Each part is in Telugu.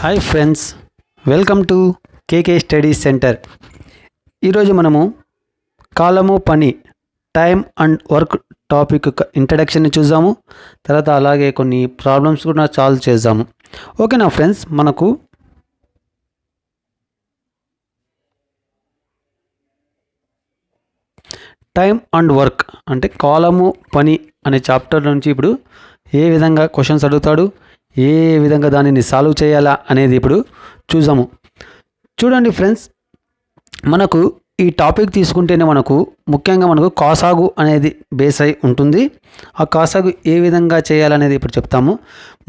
Hi friends, welcome to KK study centre. ఈరోజు మనము కాలము పని టైం అండ్ వర్క్ టాపిక్ ఇంట్రడక్షన్ని చూద్దాము. తర్వాత అలాగే కొన్ని ప్రాబ్లమ్స్ కూడా సాల్వ్ చేద్దాము. ఓకేనా ఫ్రెండ్స్, మనకు టైం అండ్ వర్క్ అంటే కాలము పని అనే చాప్టర్ నుంచి ఇప్పుడు ఏ విధంగా క్వశ్చన్స్ అడుగుతాడు, ఏ విధంగా దానిని సాల్వ్ చేయాలా అనేది ఇప్పుడు చూద్దాము. చూడండి ఫ్రెండ్స్, మనకు ఈ టాపిక్ తీసుకుంటేనే ముఖ్యంగా మనకు కాసాగు అనేది బేస్ అయి ఉంటుంది. ఆ కాసాగు ఏ విధంగా చేయాలనేది ఇప్పుడు చెప్తాము.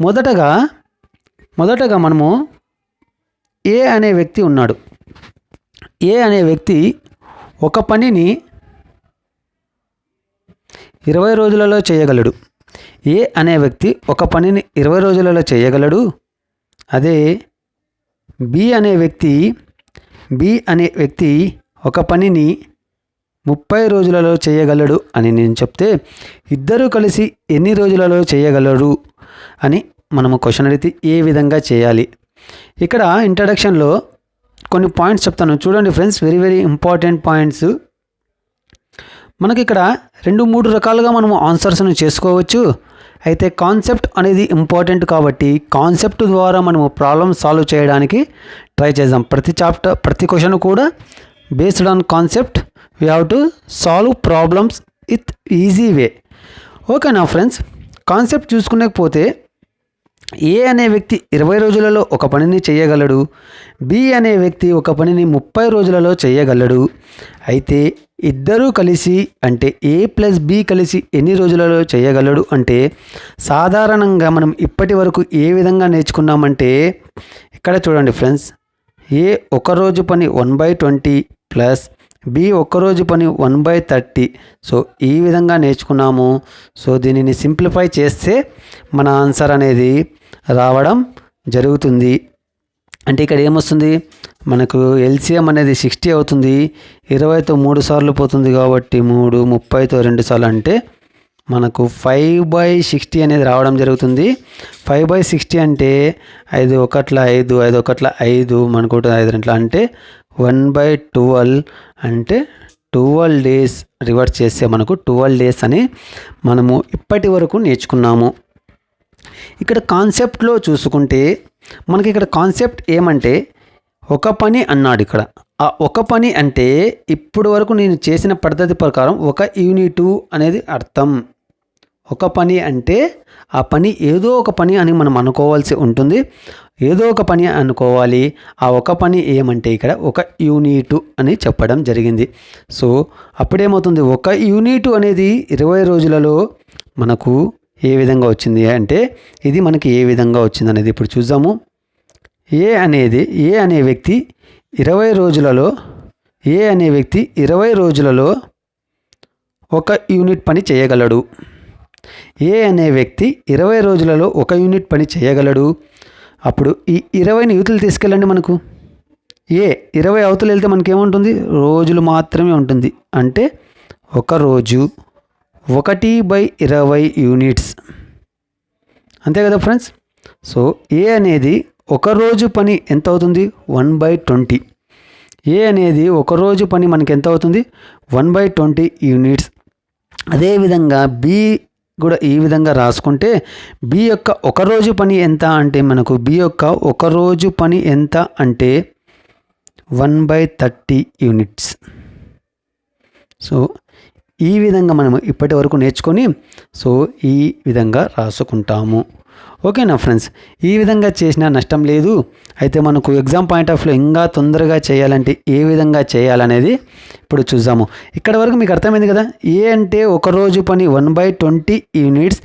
మొదటగా మనము ఏ అనే వ్యక్తి ఉన్నాడు. ఏ అనే వ్యక్తి ఒక పనిని 20 రోజులలో చేయగలడు. ఏ అనే వ్యక్తి ఒక పనిని 20 రోజులలో చేయగలడు. అదే బి అనే వ్యక్తి ఒక పనిని 30 రోజులలో చేయగలడు అని నేను చెప్తే, ఇద్దరూ కలిసి ఎన్ని రోజులలో చేయగలరు అని మనము క్వశ్చన్ అడిగితే ఏ విధంగా చేయాలి. ఇక్కడ ఇంట్రడక్షన్లో కొన్ని పాయింట్స్ చెప్తాను. చూడండి friends, very very important points. మనకి ఇక్కడ 2-3 రకాలుగా మనము ఆన్సర్స్ను చేసుకోవచ్చు. అయితే కాన్సెప్ట్ అనేది ఇంపార్టెంట్ కాబట్టి కాన్సెప్ట్ ద్వారా మనము ప్రాబ్లమ్ సాల్వ్ చేయడానికి ట్రై చేద్దాం. ప్రతి క్వశ్చన్ కూడా based on concept we have to solve problems with easy way. ఓకేనా ఫ్రెండ్స్, కాన్సెప్ట్ చూసుకునేకపోతే ఏ అనే వ్యక్తి 20 రోజులలో ఒక పనిని చేయగలడు. బి అనే వ్యక్తి ఒక పనిని 30 రోజులలో చేయగలడు. అయితే ఇద్దరూ కలిసి అంటే ఏ ప్లస్ బి కలిసి ఎన్ని రోజులలో చేయగలడు అంటే, సాధారణంగా మనం ఇప్పటి వరకు ఏ విధంగా నేర్చుకున్నామంటే, ఇక్కడ చూడండి ఫ్రెండ్స్, ఏ ఒకరోజు పని 1/20 ప్లస్ బి ఒక్కరోజు పని 1/30. సో ఈ విధంగా నేర్చుకున్నాము. సో దీనిని సింప్లిఫై చేస్తే మన ఆన్సర్ అనేది రావడం జరుగుతుంది. అంటే ఇక్కడ ఏమొస్తుంది, మనకు ఎల్సిఎం అనేది 60 అవుతుంది. 20తో 3 సార్లు పోతుంది కాబట్టి 3, 30తో 2 సార్లు అంటే మనకు 5/60 అనేది రావడం జరుగుతుంది. 5/60 అంటే 5 1 5, 5 1 5, మనకు 5 2 అంటే 1/12 అంటే 12 డేస్. రివర్స్ చేస్తే మనకు 12 డేస్ అని మనము ఇప్పటి వరకు నేర్చుకున్నాము. ఇక్కడ కాన్సెప్ట్లో చూసుకుంటే మనకి ఇక్కడ కాన్సెప్ట్ ఏమంటే, ఒక పని అన్నాడు. ఇక్కడ ఆ ఒక పని అంటే ఇప్పుడు వరకు నేను చేసిన పద్ధతి ప్రకారం ఒక యూనిటు అనేది అర్థం. ఒక పని అంటే ఆ పని ఏదో ఒక పని అని మనం అనుకోవాల్సి ఉంటుంది. ఏదో ఒక పని అనుకోవాలి. ఆ ఒక పని ఏమంటే ఇక్కడ ఒక యూనిటు అని చెప్పడం జరిగింది. సో అప్పుడేమవుతుంది, ఒక యూనిటు అనేది 20 రోజులలో మనకు ఏ విధంగా వచ్చింది అంటే, ఇది మనకి ఏ విధంగా వచ్చింది అనేది ఇప్పుడు చూద్దాము. ఏ అనే వ్యక్తి 20 రోజులలో ఒక యూనిట్ పని చేయగలడు. ఏ అనే వ్యక్తి 20 రోజులలో ఒక యూనిట్ పని చేయగలడు. అప్పుడు ఈ 20ని యూతులు తీసుకెళ్ళండి. మనకు 20 అవతలు వెళ్తే మనకేముంటుంది, రోజులు మాత్రమే ఉంటుంది. అంటే ఒక రోజు 1/20 యూనిట్స్, అంతే కదా ఫ్రెండ్స్. సో ఏ అనేది ఒక రోజు పని ఎంత అవుతుంది, 1/20. ఏ అనేది ఒక రోజు పని మనకి ఎంత అవుతుంది, 1/20 యూనిట్స్. అదేవిధంగా బి కూడా ఈ విధంగా రాసుకుంటే, బి యొక్క ఒక రోజు పని ఎంత అంటే, మనకు బి యొక్క ఒక రోజు పని ఎంత అంటే 1/30 యూనిట్స్. సో ఈ విధంగా మనము ఇప్పటి వరకు నేర్చుకొని సో ఈ విధంగా రాసుకుంటాము. ఓకేనా ఫ్రెండ్స్, ఈ విధంగా చేసినా నష్టం లేదు. అయితే మనకు ఎగ్జామ్ పాయింట్ ఆఫ్ వ్యూ ఇంకా తొందరగా చేయాలంటే ఏ విధంగా చేయాలనేది ఇప్పుడు చూద్దాము. ఇక్కడ వరకు మీకు అర్థమైంది కదా. ఏ అంటే ఒకరోజు పని 1/20 యూనిట్స్,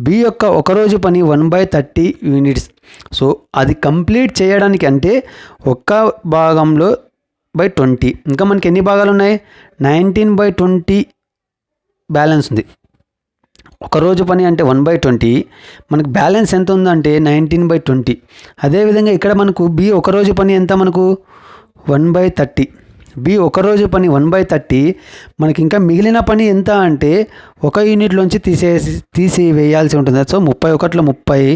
బి యొక్క ఒకరోజు పని 1/30 యూనిట్స్. సో అది కంప్లీట్ చేయడానికి అంటే ఒక్క భాగంలో /20, ఇంకా మనకి ఎన్ని భాగాలు ఉన్నాయి, 19/20 బ్యాలెన్స్ ఉంది. ఒకరోజు పని అంటే 1/20, మనకు బ్యాలెన్స్ ఎంత ఉందంటే 19/20. అదేవిధంగా ఇక్కడ మనకు బి ఒకరోజు పని ఎంత, మనకు 1/30. బి ఒకరోజు పని 1/30. మనకి ఇంకా మిగిలిన పని ఎంత అంటే ఒక యూనిట్లోంచి తీసివేయాల్సి ఉంటుంది. సో 31లో 30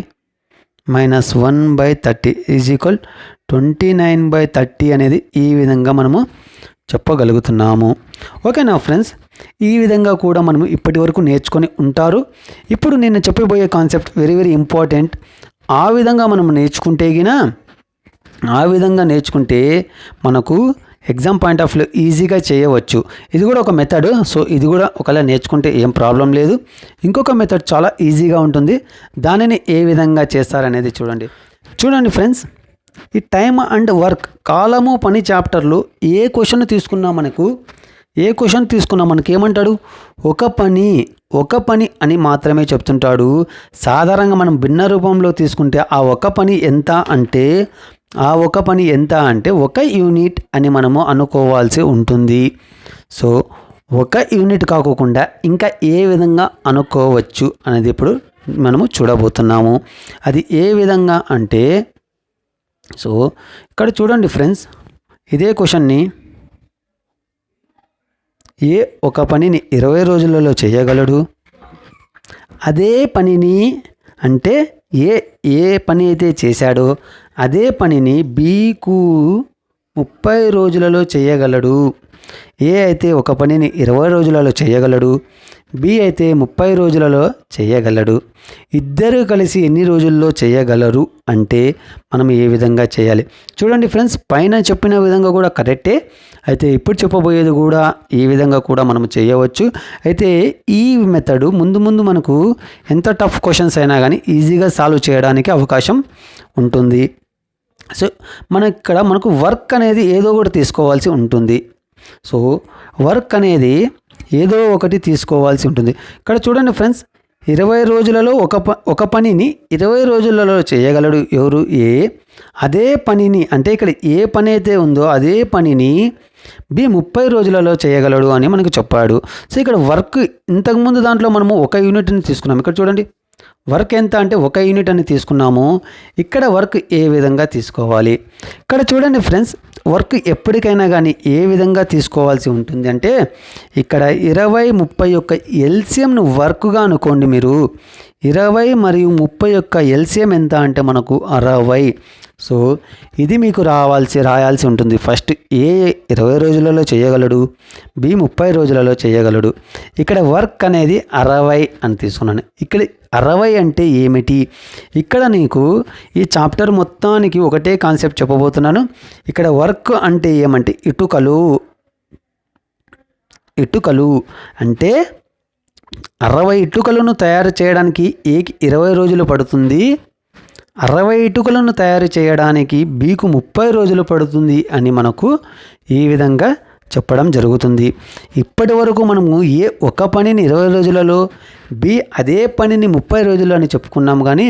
-1/30 ఈజ్ ఈక్వల్ 29/30 అనేది ఈ విధంగా మనము చెప్పగలుగుతున్నాము. ఓకేనా ఫ్రెండ్స్, ఈ విధంగా కూడా మనము ఇప్పటి వరకు నేర్చుకొని ఉంటారు. ఇప్పుడు నేను చెప్పబోయే కాన్సెప్ట్ వెరీ వెరీ ఇంపార్టెంట్. ఆ విధంగా మనం నేర్చుకుంటే మనకు ఎగ్జామ్ పాయింట్ ఆఫ్ వ్యూ ఈజీగా చేయవచ్చు. ఇది కూడా ఒక మెథడ్. సో ఇది కూడా ఒకవేళ నేర్చుకుంటే ఏం ప్రాబ్లం లేదు. ఇంకొక మెథడ్ చాలా ఈజీగా ఉంటుంది. దానిని ఏ విధంగా చేస్తారనేది చూడండి ఫ్రెండ్స్. ఈ టైమ్ అండ్ వర్క్ కాలము పని చాప్టర్లో ఏ క్వశ్చన్ తీసుకున్నా మనకు ఏమంటాడు, ఒక పని అని మాత్రమే చెప్తుంటాడు. సాధారణంగా మనం భిన్న రూపంలో తీసుకుంటే ఆ ఒక పని ఎంత అంటే 1 యూనిట్ అని మనము అనుకోవాల్సి ఉంటుంది. సో 1 యూనిట్ కాకుండా ఇంకా ఏ విధంగా అనుకోవచ్చు అనేది ఇప్పుడు మనము చూడబోతున్నాము. అది ఏ విధంగా అంటే, సో ఇక్కడ చూడండి ఫ్రెండ్స్, ఇదే క్వశ్చన్ని ఒక పనిని 20 రోజులలో చేయగలడు. అదే పనిని అంటే ఏ పని అయితే చేశాడో అదే పనిని బికు 30 రోజులలో చేయగలడు. ఏ అయితే ఒక పనిని 20 రోజులలో చేయగలడు, బి అయితే 30 రోజులలో చేయగలడు. ఇద్దరు కలిసి ఎన్ని రోజుల్లో చేయగలరు అంటే మనం ఏ విధంగా చేయాలి చూడండి ఫ్రెండ్స్. పైన చెప్పిన విధంగా కూడా కరెక్టే. అయితే ఇప్పుడు చెప్పబోయేది కూడా ఈ విధంగా కూడా మనం చేయవచ్చు. అయితే ఈ మెథడ్ ముందు మనకు ఎంత టఫ్ క్వశ్చన్స్ అయినా కానీ ఈజీగా సాల్వ్ చేయడానికి అవకాశం ఉంటుంది. సో మనకు వర్క్ అనేది ఏదో ఒకటి తీసుకోవాల్సి ఉంటుంది. సో వర్క్ అనేది ఏదో ఒకటి తీసుకోవాల్సి ఉంటుంది. ఇక్కడ చూడండి ఫ్రెండ్స్, 20 రోజులలో ఒక పనిని 20 రోజులలో చేయగలడు ఎవరు, ఏ. అదే పనిని అంటే ఇక్కడ ఏ పని అయితే ఉందో అదే పనిని బి 30 రోజులలో చేయగలడు అని మనకు చెప్పాడు. సో ఇక్కడ వర్క్ ఇంతకుముందు దాంట్లో మనము 1 యూనిట్ని తీసుకున్నాము. ఇక్కడ చూడండి వర్క్ ఎంత అంటే 1 యూనిట్ అని తీసుకున్నాము. ఇక్కడ వర్క్ ఏ విధంగా తీసుకోవాలి ఇక్కడ చూడండి ఫ్రెండ్స్. వర్క్ ఎప్పటికైనా కానీ ఏ విధంగా తీసుకోవాల్సి ఉంటుంది అంటే ఇక్కడ 20, 30 యొక్క ఎల్సిఎంను వర్క్గా అనుకోండి. మీరు 20 మరియు 30 యొక్క ఎల్సిఎం ఎంత అంటే మనకు 60. సో ఇది మీకు రాయాల్సి ఉంటుంది. ఫస్ట్ ఏ 20 రోజులలో చేయగలడు, బి 30 రోజులలో చేయగలడు. ఇక్కడ వర్క్ అనేది 60 అని తీసుకున్నాను. ఇక్కడ 60 అంటే ఏమిటి, ఇక్కడ నీకు ఈ చాప్టర్ మొత్తానికి ఒకటే కాన్సెప్ట్ చెప్పబోతున్నాను. ఇక్కడ వర్క్ అంటే ఏమంటే ఇటుకలు అంటే 60 ఇటుకలను తయారు చేయడానికి ఏకి 20 రోజులు పడుతుంది. 60 ఇటుకలను తయారు చేయడానికి బీకు 30 రోజులు పడుతుంది అని మనకు ఈ విధంగా చెప్పడం జరుగుతుంది. ఇప్పటి వరకు మనము ఒక పనిని 20 రోజులలో, బి అదే పనిని 30 రోజులు అని చెప్పుకున్నాము. కానీ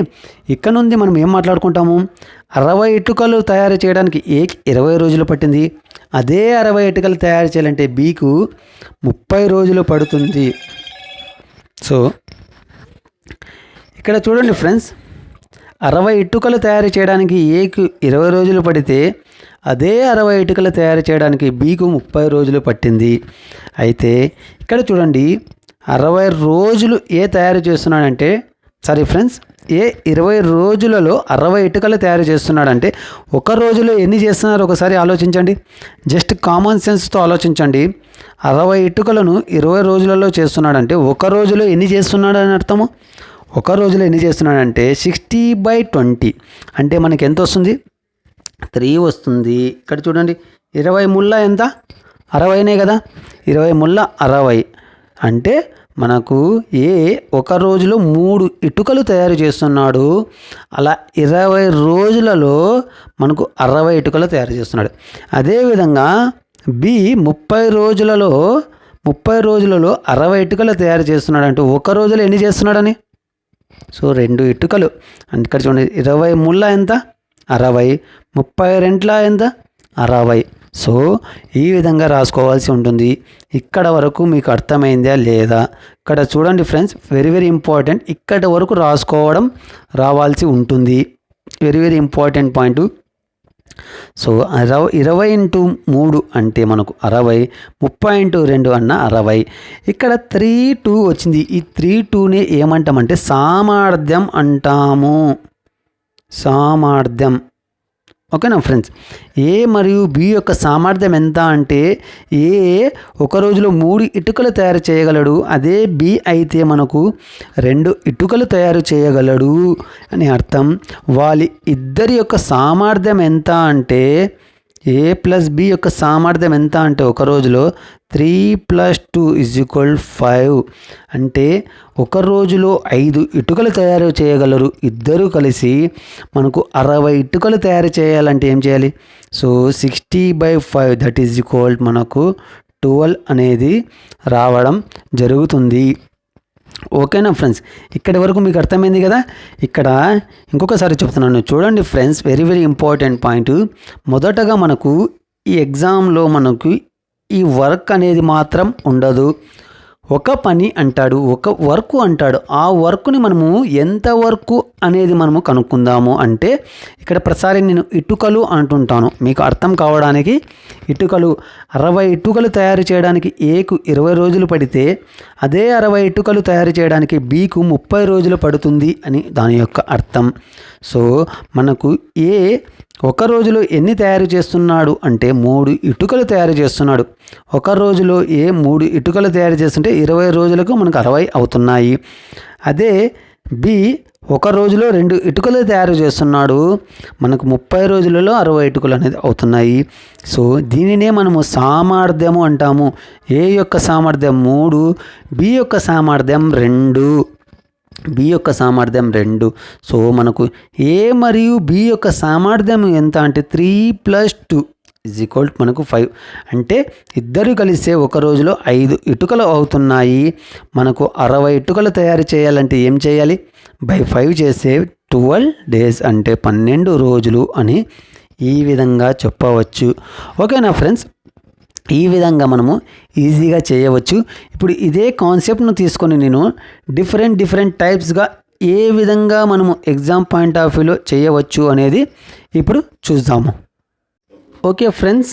ఇక్కడ నుండి మనం ఏం మాట్లాడుకుంటాము, 60 ఇటుకలు తయారు చేయడానికి ఏకి 20 రోజులు పట్టింది. అదే 60 ఇటుకలు తయారు చేయాలంటే బీకు 30 రోజులు పడుతుంది. సో ఇక్కడ చూడండి ఫ్రెండ్స్, 60 ఇటుకలు తయారు చేయడానికి ఏకు 20 రోజులు పడితే అదే 60 ఇటుకలు తయారు చేయడానికి బీకు 30 రోజులు పట్టింది. అయితే ఇక్కడ చూడండి 60 రోజులు ఏ తయారు చేస్తున్నాడంటే ఫ్రెండ్స్, ఏ 20 రోజులలో 60 ఇటుకలు తయారు చేస్తున్నాడంటే ఒక రోజులో ఎన్ని చేస్తున్నారు ఒకసారి ఆలోచించండి. జస్ట్ కామన్ సెన్స్తో ఆలోచించండి. 60 ఇటుకలను 20 రోజులలో చేస్తున్నాడంటే ఒక రోజులో ఎన్ని చేస్తున్నాడు అని అర్థము. ఒక రోజులో ఎన్ని చేస్తున్నాడంటే 60/20 అంటే మనకి ఎంత వస్తుంది, 3 వస్తుంది. ఇక్కడ చూడండి 20 ముళ్ళ ఎంత, 60నే కదా. 20 ముళ్ళ 60 అంటే మనకు ఒక రోజులో 3 ఇటుకలు తయారు చేస్తున్నాడు. అలా 20 రోజులలో మనకు 60 ఇటుకలు తయారు చేస్తున్నాడు. అదేవిధంగా బి 30 రోజులలో 60 ఇటుకలు తయారు చేస్తున్నాడు అంటే ఒక రోజులో ఎన్ని చేస్తున్నాడని. సో 2 ఇటుకలు అంటే ఇక్కడ చూడండి 20 ముళ్ళ ఎంత, 60, 30 రెంట్ల ఎంత, 60. సో ఈ విధంగా రాసుకోవాల్సి ఉంటుంది. ఇక్కడ వరకు మీకు అర్థమైందా లేదా. ఇక్కడ చూడండి ఫ్రెండ్స్, వెరీ వెరీ ఇంపార్టెంట్. ఇక్కడ వరకు రావాల్సి ఉంటుంది. Very very important point. So 20 × 3 అంటే మనకు 60, 30 × 2 అన్న 60. ఇక్కడ 3-2 వచ్చింది. ఈ 3-2ని ఏమంటామంటే సామర్థ్యం అంటాము. సామర్థ్యం. ఓకేనా ఫ్రెండ్స్, ఏ మరియు బి యొక్క సామర్థ్యం ఎంత అంటే ఏ ఒక రోజులో 3 ఇటుకలు తయారు చేయగలడు, అదే బి అయితే మనకు 2 ఇటుకలు తయారు చేయగలడు అని అర్థం. వాళ్ళ ఇద్దరి యొక్క సామర్థ్యం ఎంత అంటే ఏ ప్లస్ బి యొక్క సామర్థ్యం ఎంత అంటే ఒక రోజులో 3 + 2 = 5. అంటే ఒక రోజులో 5 ఇటుకలు తయారు చేయగలరు ఇద్దరు కలిసి. మనకు 60 ఇటుకలు తయారు చేయాలంటే ఏం చేయాలి? సో 60/5 దట్ ఈజ్ ఈక్వల్ మనకు 12 అనేది రావడం జరుగుతుంది. ఓకేనా ఫ్రెండ్స్, ఇక్కడి వరకు మీకు అర్థమైంది కదా. ఇక్కడ ఇంకొకసారి చెప్తున్నాను చూడండి friends, very very important point. మొదటగా మనకు ఈ ఎగ్జామ్లో మనకు ఈ వర్క్ అనేది మాత్రం ఉండదు. ఒక పని అంటాడు, ఒక వర్క్ అంటాడు. ఆ వర్క్ని మనము ఎంత వర్క్ అనేది మనము కనుక్కుందాము అంటే ఇక్కడ ప్రతిసారి నేను ఇటుకలు అంటుంటాను మీకు అర్థం కావడానికి. ఇటుకలు 60 ఇటుకలు తయారు చేయడానికి ఏకు 20 రోజులు పడితే అదే 60 ఇటుకలు తయారు చేయడానికి బీకు 30 రోజులు పడుతుంది అని దాని యొక్క అర్థం. సో మనకు ఏ ఒక రోజులో ఎన్ని తయారు చేస్తున్నాడు అంటే 3 ఇటుకలు తయారు చేస్తున్నాడు. ఒక రోజులో ఏ 3 ఇటుకలు తయారు చేస్తుంటే 20 రోజులకు మనకు 60 అవుతున్నాయి. అదే బి ఒక రోజులో 2 ఇటుకలు తయారు చేస్తున్నాడు, మనకు 30 రోజులలో 60 ఇటుకలు అనేది అవుతున్నాయి. సో దీనినే మనము సామర్థ్యము అంటాము. ఏ యొక్క సామర్థ్యం 3, బి యొక్క సామర్థ్యం 2. బి యొక్క సామర్థ్యం 2. సో మనకు ఏ మరియు బి యొక్క సామర్థ్యం ఎంత అంటే 3 + 2 = మనకు 5. అంటే ఇద్దరు కలిసే ఒక రోజులో 5 ఇటుకలు అవుతున్నాయి. మనకు 60 ఇటుకలు తయారు చేయాలంటే ఏం చేయాలి? /5 చేసే 12 days అంటే 12 రోజులు అని ఈ విధంగా చెప్పవచ్చు. ఓకేనా ఫ్రెండ్స్, ఈ విధంగా మనము ఈజీగా చేయవచ్చు. ఇప్పుడు ఇదే కాన్సెప్ట్ను తీసుకొని నేను డిఫరెంట్ టైప్స్గా ఏ విధంగా మనము ఎగ్జామ్ పాయింట్ ఆఫ్ వ్యూలో చేయవచ్చు అనేది ఇప్పుడు చూద్దాము. ఓకే ఫ్రెండ్స్,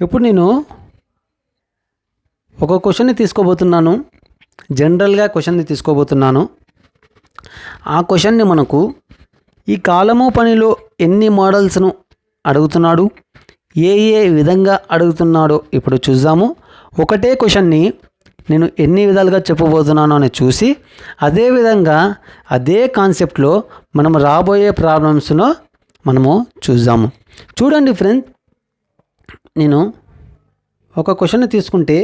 ఇప్పుడు నేను ఒక క్వశ్చన్ని తీసుకోబోతున్నాను. జనరల్గా క్వశ్చన్ని తీసుకోబోతున్నాను. ఆ క్వశ్చన్ని మనకు ఈ కాలము పనిలో ఎన్ని మోడల్స్ను అడుగుతున్నాడు, ఏ విధంగా అడుగుతున్నాడో ఇప్పుడు చూద్దాము. ఒకటే క్వశ్చన్ని నేను ఎన్ని విధాలుగా చెప్పబోతున్నానో అని చూసి అదేవిధంగా అదే కాన్సెప్ట్లో మనం రాబోయే ప్రాబ్లమ్స్ను మనము చూద్దాము. చూడండి ఫ్రెండ్స్, నేను ఒక క్వశ్చన్ని తీసుకుంటే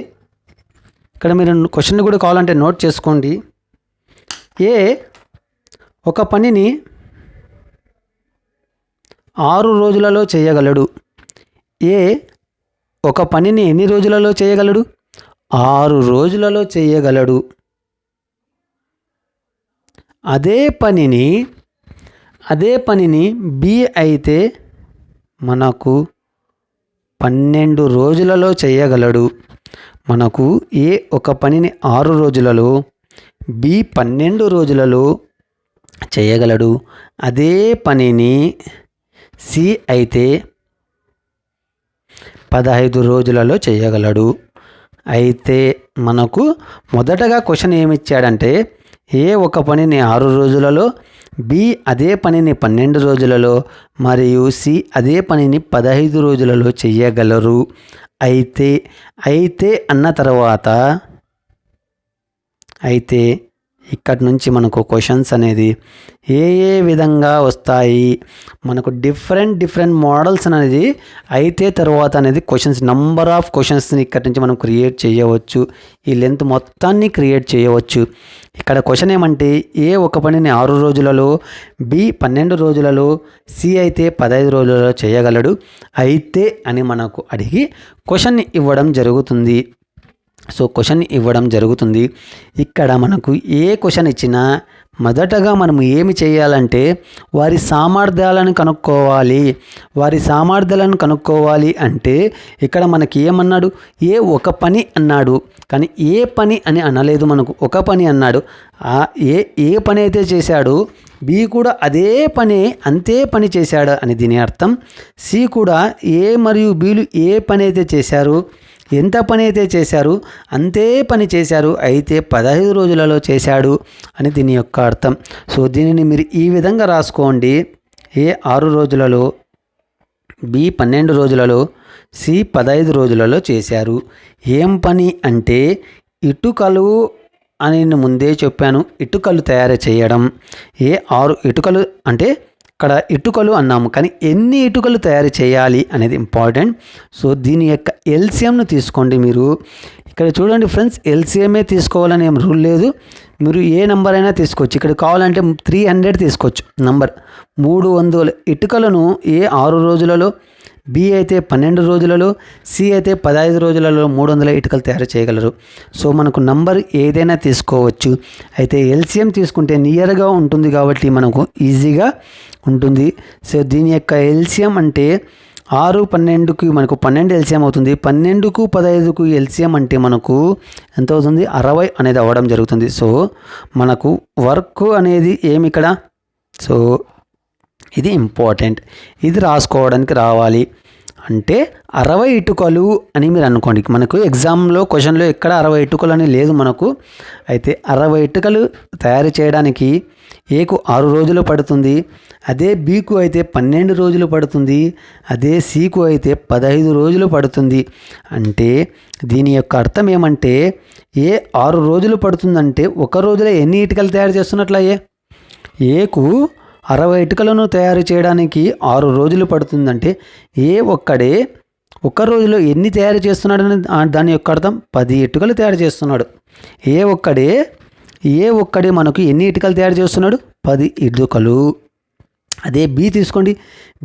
ఇక్కడ మీరు క్వశ్చన్ కూడా కావాలంటే నోట్ చేసుకోండి. ఏ ఒక పనిని 6 రోజులలో చేయగలడు. ఏ ఒక పనిని ఎన్ని రోజులలో చేయగలడు? 6 రోజులలో చేయగలడు. అదే పనిని బి అయితే మనకు 12 రోజులలో చేయగలడు. మనకు ఏ ఒక పనిని 6 రోజులలో, బి 12 రోజులలో చేయగలడు. అదే పనిని సి అయితే 15 రోజులలో చేయగలడు. అయితే మనకు మొదటగా క్వశ్చన్ ఏమిచ్చాడంటే ఏ ఒక పనిని 6 రోజులలో, బి అదే పనిని 12 రోజులలో మరియు సి అదే పనిని 15 రోజులలో చేయగలరు. అయితే అన్న తర్వాత ఇక్కడి నుంచి మనకు క్వశ్చన్స్ అనేది ఏ విధంగా వస్తాయి, మనకు డిఫరెంట్ మోడల్స్ అనేది అయితే తర్వాత అనేది క్వశ్చన్స్, నంబర్ ఆఫ్ క్వశ్చన్స్ని ఇక్కడి నుంచి మనం క్రియేట్ చేయవచ్చు. ఈ లెంత్ మొత్తాన్ని క్రియేట్ చేయవచ్చు. ఇక్కడ క్వశ్చన్ ఏమంటే ఏ ఒక పనిని 6 రోజులలో, బి 12 రోజులలో, సి అయితే 15 రోజులలో చేయగలడు. అయితే అని మనకు అడిగి క్వశ్చన్ని ఇవ్వడం జరుగుతుంది. సో క్వశ్చన్ ఇవ్వడం జరుగుతుంది. ఇక్కడ మనకు ఏ క్వశ్చన్ ఇచ్చినా మొదటగా మనం ఏమి చేయాలంటే వారి సామర్థ్యాలను కనుక్కోవాలి. అంటే ఇక్కడ మనకి ఏమన్నాడు? ఏ ఒక పని అన్నాడు, కానీ ఏ పని అని అనలేదు. మనకు ఒక పని అన్నాడు. ఏ పని అయితే చేశాడు, బి కూడా అంతే పని చేశాడు అని దీని అర్థం. సి కూడా ఏ మరియు బీలు ఏ పని అయితే చేశారు ఎంత పని అయితే చేశారు అంతే పని చేశారు, అయితే 15 రోజులలో చేశాడు అని దీని యొక్క అర్థం. సో దీనిని మీరు ఈ విధంగా రాసుకోండి. ఏ 6 రోజులలో, బి 12 రోజులలో, సి 15 రోజులలో చేశారు. ఏం పని అంటే ఇటుకలు అని నేను ముందే చెప్పాను, ఇటుకలు తయారు చేయడం. ఏ 6 ఇటుకలు అంటే ఇక్కడ ఇటుకలు అన్నాము, కానీ ఎన్ని ఇటుకలు తయారు చేయాలి అనేది ఇంపార్టెంట్. సో దీని యొక్క ఎల్సిఎంను తీసుకోండి. మీరు ఇక్కడ చూడండి ఫ్రెండ్స్, ఎల్సిఎంఏ తీసుకోవాలని ఏం రూల్ లేదు, మీరు ఏ నెంబర్ అయినా తీసుకోవచ్చు. ఇక్కడ కావాలంటే 300 తీసుకోవచ్చు నంబర్. 300 ఇటుకలను ఏ 6 రోజులలో, బి అయితే 12 రోజులలో, సి అయితే 15 రోజులలో 300 ఇటుకలు తయారు చేయగలరు. సో మనకు నంబర్ ఏదైనా తీసుకోవచ్చు. అయితే ఎల్సిఎం తీసుకుంటే నియర్గా ఉంటుంది కాబట్టి మనకు ఈజీగా ఉంటుంది. సో దీని యొక్క ఎల్సిఎం అంటే 6, 12కి మనకు 12 ఎల్సిఎం అవుతుంది. 12కు 15కు ఎల్సిఎం అంటే మనకు ఎంత అవుతుంది? 60 అనేది అవ్వడం జరుగుతుంది. సో మనకు వర్క్ అనేది ఏమి ఇక్కడ, సో ఇది ఇంపార్టెంట్, ఇది రాసుకోవడానికి రావాలి. అంటే 60 ఇటుకలు అని మీరు అనుకోండి. మనకు ఎగ్జామ్లో క్వశ్చన్లో ఎక్కడ 60 ఇటుకలు అని లేదు మనకు. అయితే 60 ఇటుకలు తయారు చేయడానికి ఏకు 6 రోజులు పడుతుంది, అదే బీకు అయితే 12 రోజులు పడుతుంది, అదే సికు అయితే 15 రోజులు పడుతుంది. అంటే దీని యొక్క అర్థం ఏమంటే ఏ 6 రోజులు పడుతుందంటే ఒక రోజులో ఎన్ని ఇటుకలు తయారు చేస్తున్నట్లయ్యే? ఏకు 60 ఇటుకలను తయారు చేయడానికి 6 రోజులు పడుతుందంటే ఏ ఒక్కడే ఒక రోజులో ఎన్ని తయారు చేస్తున్నాడని దాని యొక్క అర్థం 10 ఇటుకలు తయారు చేస్తున్నాడు. ఏ ఒక్కడే మనకు ఎన్ని ఇటుకలు తయారు చేస్తున్నాడు? 10 ఇటుకలు. అదే బి తీసుకోండి,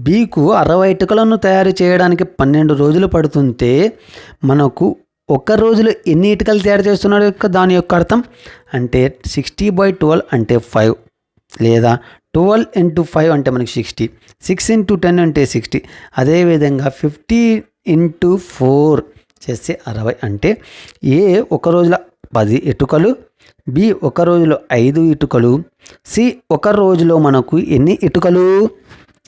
బీకు 60 ఇటుకలను తయారు చేయడానికి 12 రోజులు పడుతుంటే మనకు ఒక రోజులో ఎన్ని ఇటుకలు తయారు చేస్తున్నాడు దాని యొక్క అర్థం అంటే 60/12 అంటే 5, లేదా 12 × 5 అంటే మనకి 60, 6 × 10 అంటే 60. అదేవిధంగా 50 × 4 చేస్తే 60. అంటే ఏ ఒక రోజులో 10 ఇటుకలు, బి ఒక రోజులో 5 ఇటుకలు, సి ఒక రోజులో మనకు ఎన్ని ఇటుకలు?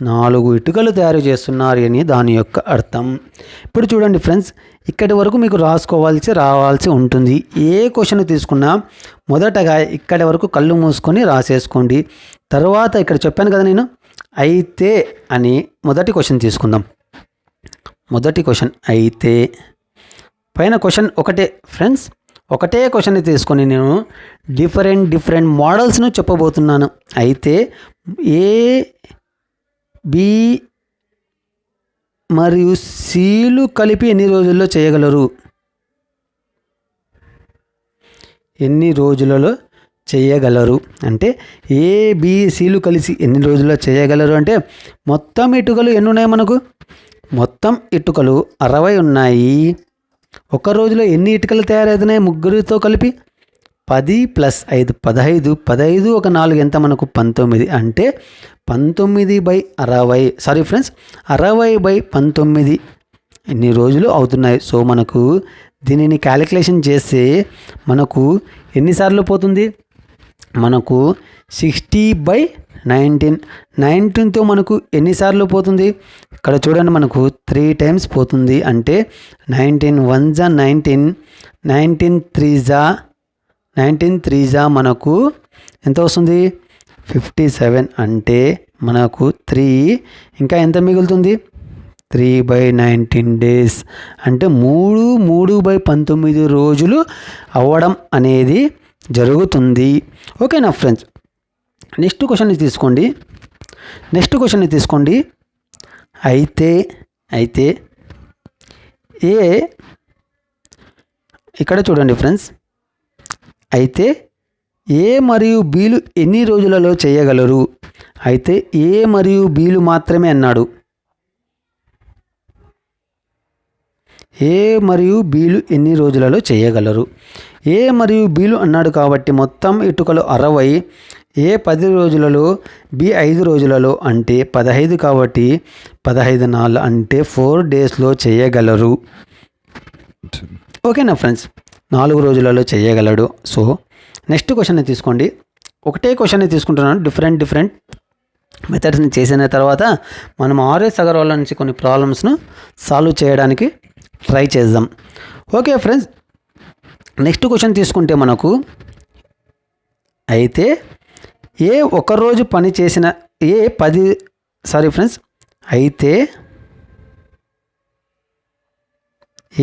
4 ఇటుకలు తయారు చేస్తున్నారు అని దాని యొక్క అర్థం. ఇప్పుడు చూడండి ఫ్రెండ్స్, ఇక్కడి వరకు మీకు రావాల్సి ఉంటుంది. ఏ క్వశ్చన్ తీసుకున్నా మొదటగా ఇక్కడి వరకు కళ్ళు మూసుకొని రాసేసుకోండి. తర్వాత ఇక్కడ చెప్పాను కదా నేను, అయితే అని మొదటి క్వశ్చన్ తీసుకుందాం. మొదటి క్వశ్చన్ అయితే, పైన క్వశ్చన్ ఒకటే ఫ్రెండ్స్, ఒకటే క్వశ్చన్ని తీసుకొని నేను డిఫరెంట్ మోడల్స్ను చెప్పబోతున్నాను. అయితే ఏ, బి మరియు సిలు కలిపి ఎన్ని రోజుల్లో చేయగలరు? ఎన్ని రోజులలో చేయగలరు అంటే ఏబిసిలు కలిసి ఎన్ని రోజుల్లో చేయగలరు అంటే మొత్తం ఇటుకలు ఎన్ని ఉన్నాయి మనకు? మొత్తం ఇటుకలు 60 ఉన్నాయి. ఒక రోజులో ఎన్ని ఇటుకలు తయారవుతున్నాయి ముగ్గురితో కలిపి? 10 + 5 15, 15 ఒక 4 ఎంత మనకు? 19. అంటే 19/60, సారీ ఫ్రెండ్స్ 60/19 ఎన్ని రోజులు అవుతున్నాయి. సో మనకు దీనిని క్యాలిక్యులేషన్ చేస్తే మనకు ఎన్నిసార్లు పోతుంది? మనకు 60/19, 19తో మనకు ఎన్నిసార్లు పోతుంది? ఇక్కడ చూడండి మనకు 3 టైమ్స్ పోతుంది. అంటే 19 × 1 = 19, 19 × 3 మనకు ఎంత వస్తుంది? 57. అంటే మనకు 3 ఇంకా ఎంత మిగులుతుంది? 3/19 డేస్. అంటే 3/19 రోజులు అవ్వడం అనేది జరుగుతుంది. ఓకేనా ఫ్రెండ్స్? నెక్స్ట్ క్వశ్చన్ని తీసుకోండి. అయితే ఏ, ఇక్కడ చూడండి ఫ్రెండ్స్, అయితే ఏ మరియు బీలు ఎన్ని రోజులలో చేయగలరు? అయితే ఏ మరియు బీలు మాత్రమే అన్నాడు. ఏ మరియు బీలు ఎన్ని రోజులలో చేయగలరు? ఏ మరియు బీలు అన్నాడు కాబట్టి మొత్తం ఇటుకలు 60, ఏ 10 రోజులలో, బి 5 రోజులలో అంటే 15 కాబట్టి 15 4 అంటే 4 డేస్లో చేయగలరు. ఓకేనా ఫ్రెండ్స్? 4 రోజులలో చేయగలడు. సో నెక్స్ట్ క్వశ్చన్ని తీసుకోండి. ఒకటే క్వశ్చన్ని తీసుకుంటున్నాను, డిఫరెంట్ మెథడ్స్ని చేసిన తర్వాత మనం ఆర్ఎస్ అగర్వాల్ నుంచి కొన్ని ప్రాబ్లమ్స్ను సాల్వ్ చేయడానికి ట్రై చేద్దాం. ఓకే ఫ్రెండ్స్, నెక్స్ట్ క్వశ్చన్ తీసుకుంటే మనకు అయితే ఏ ఒకరోజు పని చేసిన అయితే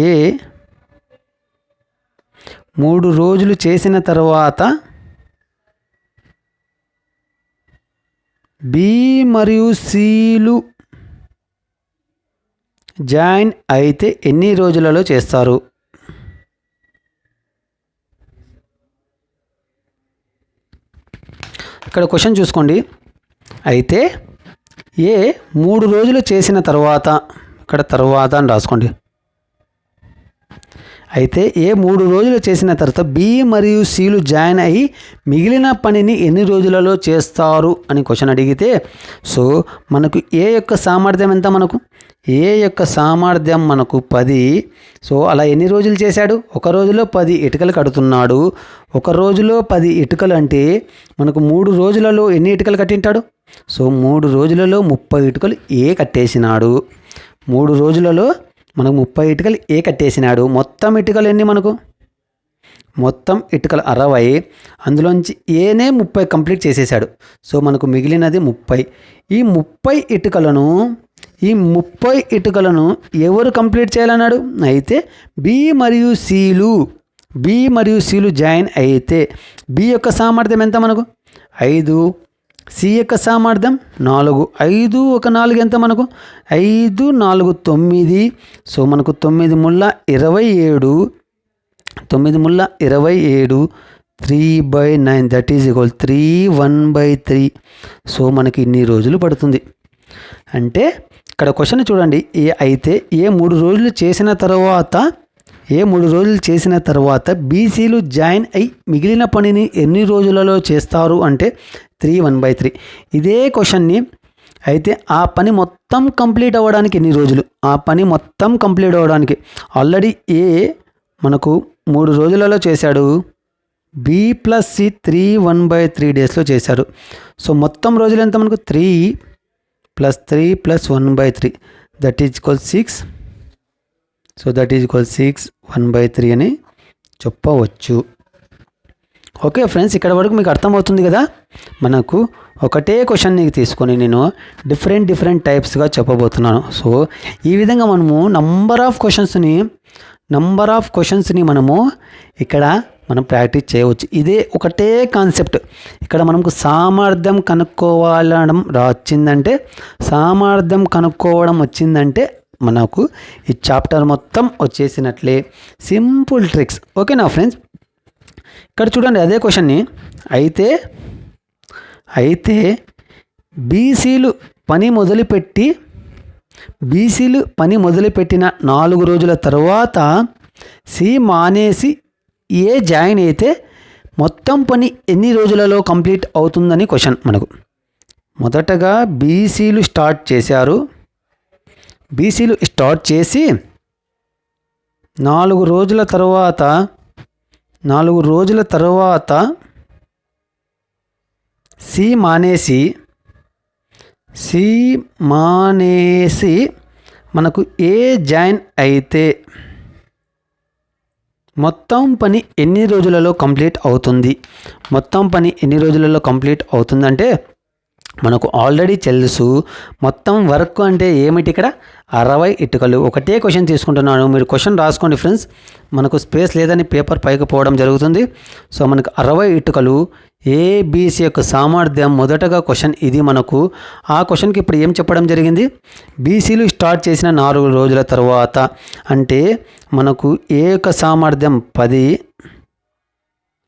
ఏ 3 రోజులు చేసిన తర్వాత బి మరియు సిలు జాయిన్ అయితే ఎన్ని రోజులలో చేస్తారు? ఇక్కడ క్వశ్చన్ చూసుకోండి. అయితే ఏ 3 రోజులు చేసిన తర్వాత, ఇక్కడ తర్వాత అని రాసుకోండి. అయితే ఏ 3 రోజులు చేసిన తర్వాత బి మరియు సిలు జాయిన్ అయ్యి మిగిలిన పనిని ఎన్ని రోజులలో చేస్తారు అని క్వశ్చన్ అడిగితే, సో మనకు ఏ యొక్క సామర్థ్యం ఎంత? ఏ యొక్క సామర్థ్యం మనకు 10. సో అలా ఎన్ని రోజులు చేశాడు? ఒక రోజులో 10 ఇటుకలు కడుతున్నాడు. ఒక రోజులో 10 ఇటుకలు అంటే మనకు 3 రోజులలో ఎన్ని ఇటుకలు కట్టింటాడు? సో 3 రోజులలో 30 ఇటుకలు కట్టేసినాడు. 3 రోజులలో మనకు 30 ఇటుకలు కట్టేసినాడు. మొత్తం ఇటుకలు ఎన్ని మనకు? మొత్తం ఇటుకలు 60. అందులోంచి 30 కంప్లీట్ చేసేసాడు. సో మనకు మిగిలినది 30. ఈ 30 ఇటుకలను ఎవరు కంప్లీట్ చేయాలన్నాడు? అయితే బి మరియు సిలు జాయిన్ అయితే బి యొక్క సామర్థ్యం ఎంత మనకు? 5. సి యొక్క సామర్థ్యం 4. 5 ఒక 4 ఎంత మనకు? 5 4 9. సో మనకు 9 ముళ్ళ 27. 9 ముళ్ళ 27. 3/9 దట్ ఈజ్ ఈక్వల్ 3 1/3. సో మనకి ఇన్ని రోజులు పడుతుంది. అంటే ఇక్కడ క్వశ్చన్ చూడండి. అయితే ఏ 3 రోజులు చేసిన తర్వాత బీసీలు జాయిన్ అయి మిగిలిన పనిని ఎన్ని రోజులలో చేస్తారు అంటే 3 1/3. ఇదే క్వశ్చన్ని అయితే ఆ పని మొత్తం కంప్లీట్ అవ్వడానికి ఎన్ని రోజులు? ఆ పని మొత్తం కంప్లీట్ అవ్వడానికి ఆల్రెడీ ఏ మనకు 3 రోజులలో చేశాడు. బి ప్లస్ సి 3 1/3 డేస్లో చేశారు. సో మొత్తం రోజులు ఎంత మనకు? 3 + 3 + 1/3 that is equal 6. So that is equal 6 1/3 అని చెప్పవచ్చు. ఓకే ఫ్రెండ్స్, ఇక్కడ వరకు మీకు అర్థమవుతుంది కదా. మనకు ఒకటే క్వశ్చన్ని తీసుకొని నేను డిఫరెంట్ టైప్స్గా చెప్పబోతున్నాను. సో ఈ విధంగా మనము నంబర్ ఆఫ్ క్వశ్చన్స్ని మనము ఇక్కడ ప్రాక్టీస్ చేయవచ్చు. ఇదే ఒకటే కాన్సెప్ట్. ఇక్కడ మనకు సామర్థ్యం కనుక్కోవడం వచ్చిందంటే మనకు ఈ చాప్టర్ మొత్తం వచ్చేసినట్లే. Simple tricks. ఓకేనా ఫ్రెండ్స్, ఇక్కడ చూడండి అదే క్వశ్చన్ని. అయితే బీసీలు పని మొదలుపెట్టిన 4 రోజుల తర్వాత సి మానేసి ఏ జాయిన్ అయితే మొత్తం పని ఎన్ని రోజులలో కంప్లీట్ అవుతుందని క్వశ్చన్ మనకు. మొదటగా బీసీలు స్టార్ట్ చేసి 4 రోజుల తర్వాత సి మానేసి మనకు ఏ జాయిన్ అయితే మొత్తం పని ఎన్ని రోజులలో కంప్లీట్ అవుతుందంటే మనకు ఆల్రెడీ తెలుసు. మొత్తం వర్క్ అంటే ఏమిటి? ఇక్కడ 60 ఇటుకలు. ఒకటే క్వశ్చన్ తీసుకుంటున్నాను, మీరు క్వశ్చన్ రాసుకోండి ఫ్రెండ్స్. మనకు స్పేస్ లేదని పేపర్ పైకి పోవడం జరుగుతుంది. సో మనకు 60 ఇటుకలు. ఏబిసి యొక్క సామర్థ్యం మొదటగా క్వశ్చన్ ఇది మనకు. ఆ క్వశ్చన్కి ఇప్పుడు ఏం చెప్పడం జరిగింది? బీసీలు స్టార్ట్ చేసిన 4 రోజుల తర్వాత అంటే మనకు ఏ యొక్క సామర్థ్యం 10,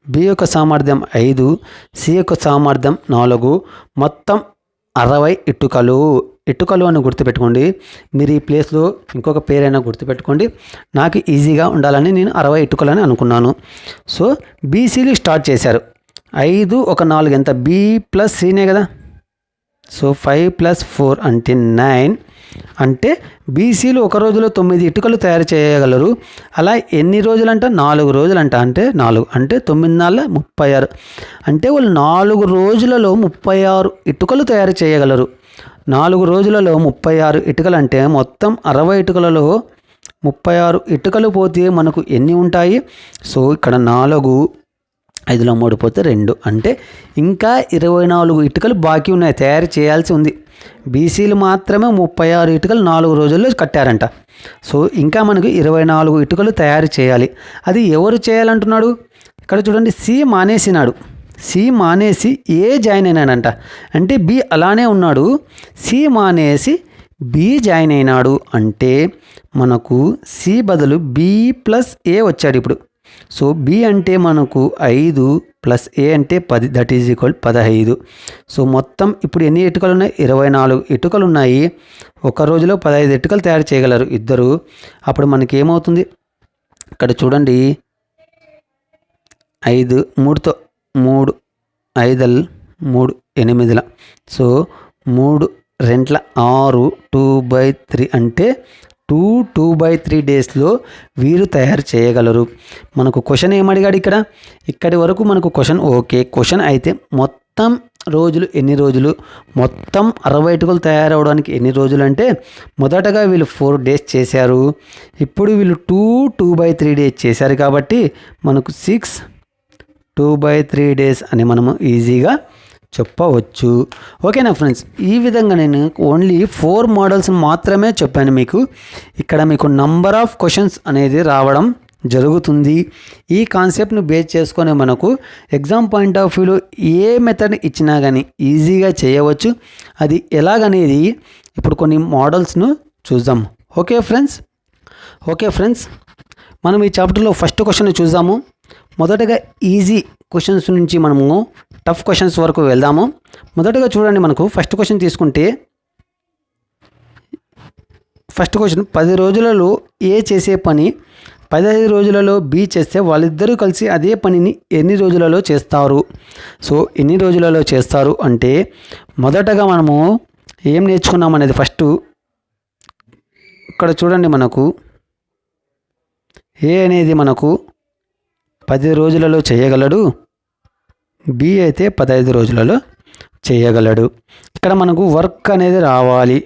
బి యొక్క సామర్థ్యం 5, సి యొక్క సామర్థ్యం 4, మొత్తం 60 ఇటుకలు అని గుర్తుపెట్టుకోండి. మీరు ఈ ప్లేస్లో ఇంకొక పేరైనా గుర్తుపెట్టుకోండి. నాకు ఈజీగా ఉండాలని నేను 60 ఇటుకలని అనుకున్నాను. సో బీసీలు స్టార్ట్ చేశారు. 5 ఒక 4 ఎంత? బి ప్లస్ సినే కదా. సో 5 + 4 అంటే 9. అంటే బీసీలు ఒక రోజులో 9 ఇటుకలు తయారు చేయగలరు. అలా ఎన్ని రోజులంట? 4 రోజులంట. అంటే 4 అంటే 9 4 36. అంటే వాళ్ళు 4 రోజులలో 36 ఇటుకలు తయారు చేయగలరు. 4 రోజులలో 36 ఇటుకలు అంటే మొత్తం 60 ఇటుకలలో 36 ఇటుకలు పోతే మనకు ఎన్ని ఉంటాయి? సో ఇక్కడ 4, 5లో 3 పోతే 2, అంటే ఇంకా 24 ఇటుకలు బాకీ ఉన్నాయి, తయారు చేయాల్సి ఉంది. బీసీలు మాత్రమే 36 ఇటుకలు 4 రోజుల్లో కట్టారంట. సో ఇంకా మనకు 24 ఇటుకలు తయారు చేయాలి. అది ఎవరు చేయాలంటున్నాడు? ఇక్కడ చూడండి, సి మానేసినాడు. సి మానేసి ఏ జాయిన్ అయినాడంట, అంటే బి అలానే ఉన్నాడు. సి మానేసి బి జాయిన్ అయినాడు అంటే మనకు సి బదులు బి ప్లస్ ఏ వచ్చాడు ఇప్పుడు. సో బి అంటే మనకు 5 ప్లస్ ఏ అంటే 10, దట్ ఈజ్ ఈక్వల్ 15. సో మొత్తం ఇప్పుడు ఎన్ని ఇటుకలు ఉన్నాయి? 24 ఇటుకలు ఉన్నాయి. ఒక రోజులో 15 ఇటుకలు తయారు చేయగలరు ఇద్దరు. అప్పుడు మనకి ఏమవుతుంది? ఇక్కడ చూడండి, 5 3తో 3 5 3 8. సో 3 2 6 2/3 అంటే 2/3 డేస్లో వీరు తయారు చేయగలరు. మనకు క్వశ్చన్ ఏమడిగాడు ఇక్కడ? ఇక్కడి వరకు మనకు క్వశ్చన్ ఓకే. క్వశ్చన్ అయితే మొత్తం రోజులు ఎన్ని రోజులు, మొత్తం 60 ఇటుకలు తయారవడానికి ఎన్ని రోజులు అంటే మొదటగా వీళ్ళు 4 డేస్ చేశారు. ఇప్పుడు వీళ్ళు 2/3 డేస్ చేశారు కాబట్టి మనకు 6 2/3 డేస్ అని మనము ఈజీగా చెప్పవచ్చు. ఓకేనా ఫ్రెండ్స్, ఈ విధంగా నేను ఓన్లీ 4 మోడల్స్ మాత్రమే చెప్పాను మీకు. ఇక్కడ మీకు నంబర్ ఆఫ్ క్వశ్చన్స్ అనేది రావడం జరుగుతుంది. ఈ కాన్సెప్ట్ను బేస్ చేసుకొని మనకు ఎగ్జామ్ పాయింట్ ఆఫ్ వ్యూలో ఏ మెథడ్ ఇచ్చినా కానీ ఈజీగా చేయవచ్చు. అది ఎలాగనేది ఇప్పుడు కొన్ని మోడల్స్ను చూద్దాం. ఓకే ఫ్రెండ్స్, మనం ఈ చాప్టర్లో ఫస్ట్ క్వశ్చన్ చూద్దాము. మొదటగా ఈజీ క్వశ్చన్స్ నుంచి మనము టఫ్ క్వశ్చన్స్ వరకు వెళ్దాము. మొదటగా చూడండి, మనకు ఫస్ట్ క్వశ్చన్ తీసుకుంటే ఫస్ట్ క్వశ్చన్ 10 రోజులలో ఏ చేసే పని 15 రోజులలో బి చేస్తే వాళ్ళిద్దరూ కలిసి అదే పనిని ఎన్ని రోజులలో చేస్తారు? సో ఎన్ని రోజులలో చేస్తారు అంటే మొదటగా మనము ఏం నేర్చుకున్నాం అనేది ఫస్ట్ ఇక్కడ చూడండి, మనకు ఏ అనేది మనకు 10 రోజులలో చేయగలడు, బి అయితే 15 రోజులలో చేయగలడు. ఇక్కడ మనకు వర్క్ అనేది రావాలి.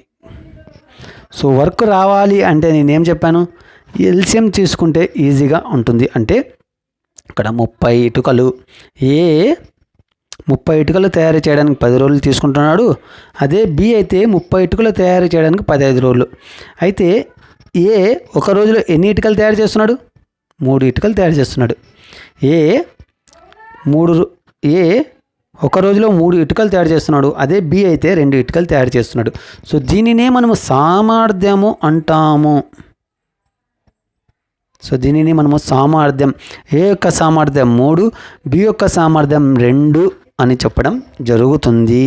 సో వర్క్ రావాలి అంటే నేనేం చెప్పాను? ఎల్సిఎం తీసుకుంటే ఈజీగా ఉంటుంది. అంటే ఇక్కడ 30 ఇటుకలు, ఏ 30 ఇటుకలు తయారు చేయడానికి 10 రోజులు తీసుకుంటున్నాడు. అదే బి అయితే 30 ఇటుకలు తయారు చేయడానికి 15 రోజులు. అయితే ఏ ఒక రోజులో ఎన్ని ఇటుకలు తయారు చేస్తున్నాడు? 3 ఇటుకలు తయారు చేస్తున్నాడు. ఏ ఒక రోజులో 3 ఇటుకలు తయారు చేస్తున్నాడు. అదే బి అయితే 2 ఇటుకలు తయారు చేస్తున్నాడు. సో దీనినే మనము సామర్థ్యము అంటాము. సామర్థ్యం, ఏ యొక్క సామర్థ్యం 3, బి యొక్క సామర్థ్యం 2 అని చెప్పడం జరుగుతుంది.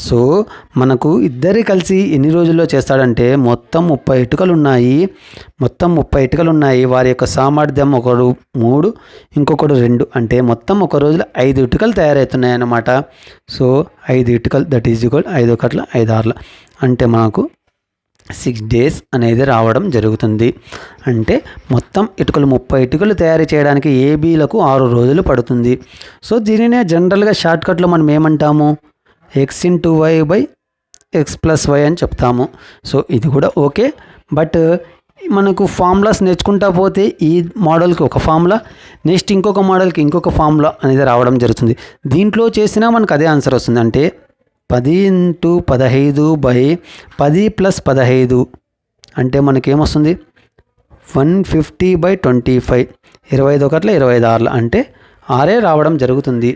సో మనకు ఇద్దరు కలిసి ఎన్ని రోజుల్లో చేస్తాడంటే మొత్తం 30 ఇటుకలు ఉన్నాయి. వారి యొక్క సామర్థ్యం ఒకడు 3, ఇంకొకడు 2, అంటే మొత్తం ఒక రోజులో 5 ఇటుకలు తయారవుతున్నాయి అన్నమాట. సో 5 ఇటుకలు దట్ ఈజ్ ఈక్వల్ 5 1 5 6 అంటే మనకు 6 డేస్ అనేది రావడం జరుగుతుంది. అంటే మొత్తం ఇటుకలు 30 ఇటుకలు తయారు చేయడానికి ఏబీలకు 6 రోజులు పడుతుంది. సో దీనినే జనరల్గా షార్ట్కట్లో మనం ఏమంటాము? x/y/x+y అని చెప్తాము. సో ఇది కూడా ఓకే. బట్ మనకు ఫార్ములాస్ నేర్చుకుంటా పోతే ఈ మోడల్కి ఒక ఫార్ములా, నెక్స్ట్ ఇంకొక మోడల్కి ఇంకొక ఫార్ములా అనేది రావడం జరుగుతుంది. దీంట్లో చేసినా మనకు అదే ఆన్సర్ వస్తుంది. అంటే 10 × 15/10 + 15 అంటే మనకేమొస్తుంది? 150/25 25 1 25 అంటే 6 రావడం జరుగుతుంది.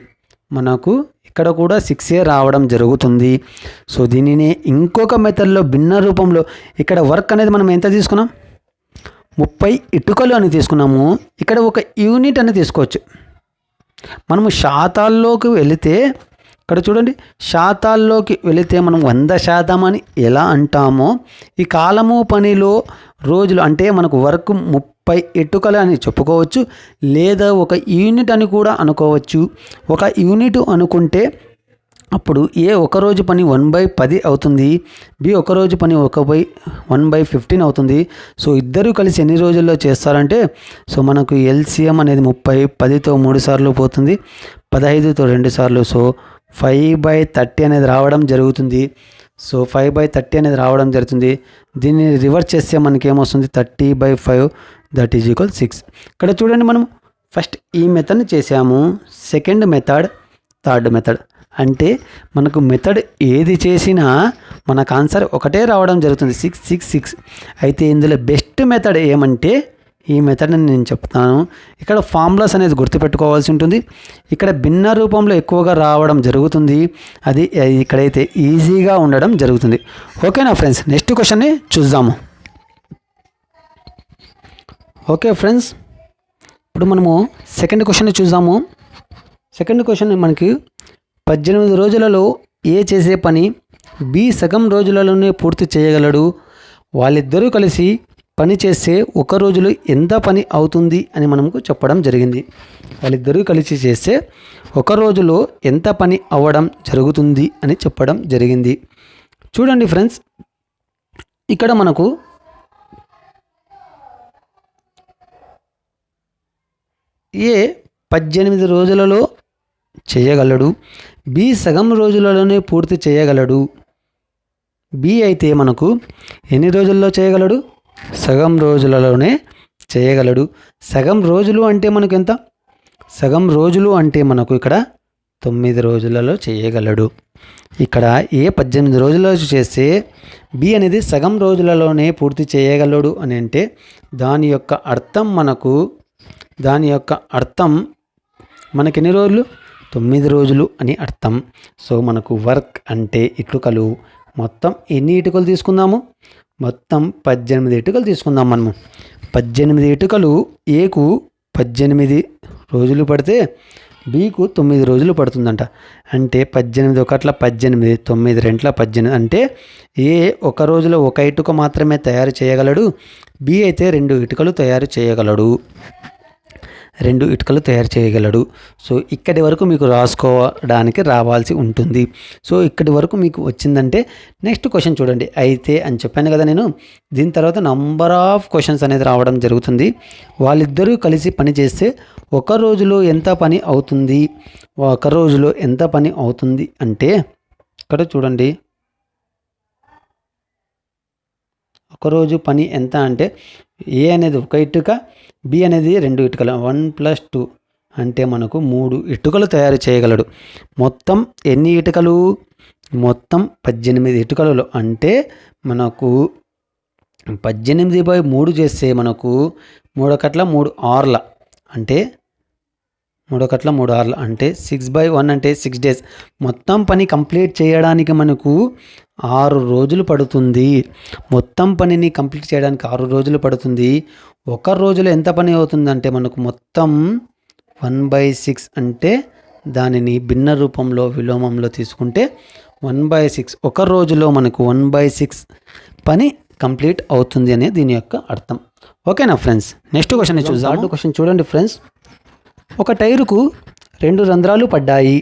మనకు ఇక్కడ కూడా 6 రావడం జరుగుతుంది. సో దీనిని ఇంకొక మెథడ్లో భిన్న రూపంలో ఇక్కడ వర్క్ అనేది మనం ఎంత తీసుకున్నాం? 30 ఇటుకలు అని తీసుకున్నాము. ఇక్కడ ఒక యూనిట్ అని తీసుకోవచ్చు. మనము శాతాల్లోకి వెళితే ఇక్కడ చూడండి, శాతాల్లోకి వెళితే మనం 100% అని ఎలా అంటామో ఈ కాలము పనిలో రోజులు అంటే మనకు వర్క్ 30 ఇటుకలు అని చెప్పుకోవచ్చు, లేదా ఒక యూనిట్ అని కూడా అనుకోవచ్చు. ఒక యూనిట్ అనుకుంటే అప్పుడు ఏ ఒక రోజు పని 1/10 అవుతుంది, బి ఒక రోజు పని 1/15 అవుతుంది. సో ఇద్దరు కలిసి ఎన్ని రోజుల్లో చేస్తారంటే సో మనకు ఎల్సిఎం అనేది 30, 10తో 3 సార్లు పోతుంది, 15తో 2 సార్లు. సో 5/30 అనేది రావడం జరుగుతుంది. సో 5/30 అనేది రావడం జరుగుతుంది. దీన్ని రివర్స్ చేస్తే మనకి ఏమొస్తుంది 30/5 దట్ ఈజ్ ఈక్వల్ 6. ఇక్కడ చూడండి మనం ఫస్ట్ ఈ మెథడ్ని చేసాము, సెకండ్ మెథడ్, థర్డ్ మెథడ్. అంటే మనకు మెథడ్ ఏది చేసినా మనకు ఆన్సర్ ఒకటే రావడం జరుగుతుంది 6 6 6. అయితే ఇందులో బెస్ట్ మెథడ్ ఏమంటే ఈ మెథడ్ని నేను చెప్తాను. ఇక్కడ ఫార్ములాస్ అనేది గుర్తుపెట్టుకోవాల్సి ఉంటుంది. ఇక్కడ భిన్న రూపంలో ఎక్కువగా రావడం జరుగుతుంది. అది ఇక్కడైతే ఈజీగా ఉండడం జరుగుతుంది. ఓకేనా ఫ్రెండ్స్, నెక్స్ట్ క్వశ్చన్ని చూద్దాము. ఓకే ఫ్రెండ్స్, ఇప్పుడు మనము సెకండ్ క్వశ్చన్ని చూద్దాము. సెకండ్ క్వశ్చన్ మనకి 18 రోజులలో ఏ చేసే పని బి సగం రోజులలోనే పూర్తి చేయగలడు, వాళ్ళిద్దరూ కలిసి పని చేస్తే ఒక రోజులో ఎంత పని అవుతుంది అని మనకు చెప్పడం జరిగింది. వాళ్ళిద్దరూ కలిసి చేస్తే ఒక రోజులో ఎంత పని అవ్వడం జరుగుతుంది అని చెప్పడం జరిగింది. చూడండి ఫ్రెండ్స్, ఇక్కడ మనకు ఏ 18 రోజులలో చేయగలడు, బి సగం రోజులలోనే పూర్తి చేయగలడు. బి అయితే మనకు ఎన్ని రోజుల్లో చేయగలడు, సగం రోజులలోనే చేయగలడు. సగం రోజులు అంటే మనకు ఎంత, సగం రోజులు అంటే మనకు ఇక్కడ 9 రోజులలో చేయగలడు. ఇక్కడ ఏ 18 రోజులలో చేస్తే బి అనేది సగం రోజులలోనే పూర్తి చేయగలడు అని అంటే దాని యొక్క అర్థం మనకి ఎన్ని రోజులు, 9 రోజులు అని అర్థం. సో మనకు వర్క్ అంటే ఇటుకలు మొత్తం ఎన్ని ఇటుకలు తీసుకుందాము, మొత్తం 18 ఇటుకలు తీసుకుందాం మనము. 18 ఇటుకలు ఏకు 18 రోజులు పడితే బీకు 9 రోజులు పడుతుందంట. అంటే 18 ఒకట్ల 18, 9 రెంట్ల 18. అంటే ఏ ఒక రోజులో ఒక ఇటుక మాత్రమే తయారు చేయగలడు, బి అయితే 2 ఇటుకలు తయారు చేయగలడు. సో ఇక్కడి వరకు మీకు రాసుకోవడానికి రావాల్సి ఉంటుంది. సో ఇక్కడి వరకు మీకు వచ్చిందంటే నెక్స్ట్ క్వశ్చన్ చూడండి. అయితే అని చెప్పాను కదా నేను, దీని తర్వాత నంబర్ ఆఫ్ క్వశ్చన్స్ అనేది రావడం జరుగుతుంది. వాళ్ళిద్దరూ కలిసి పని చేస్తే ఒక రోజులో ఎంత పని అవుతుంది, అంటే ఇక్కడ చూడండి, ఒకరోజు పని ఎంత అంటే ఏ అనేది ఒక ఇటుక, బి అనేది 2 ఇటుకలు, 1 + 2 అంటే మనకు 3 ఇటుకలు తయారు చేయగలడు. మొత్తం ఎన్ని ఇటుకలు, మొత్తం 18 ఇటుకలలో. అంటే మనకు 18/3 చేస్తే మనకు 3 ఒకట్ల 3 ఆర్ల అంటే 3 ఒకట్ల 3 ఆర్ల అంటే 6/1 అంటే 6 డేస్. మొత్తం పని కంప్లీట్ చేయడానికి మనకు 6 రోజులు పడుతుంది. మొత్తం పనిని కంప్లీట్ చేయడానికి 6 రోజులు పడుతుంది. ఒక రోజులో ఎంత పని అవుతుందంటే మనకు మొత్తం 1/6 అంటే దానిని భిన్న రూపంలో విలోమంలో తీసుకుంటే 1/6 ఒక రోజులో మనకు 1/6 పని కంప్లీట్ అవుతుంది అనే దీని యొక్క అర్థం. ఓకేనా ఫ్రెండ్స్, నెక్స్ట్ క్వశ్చన్ చూద్దాం. క్వశ్చన్ చూడండి ఫ్రెండ్స్, ఒక టైరుకు 2 రంధ్రాలు పడ్డాయి.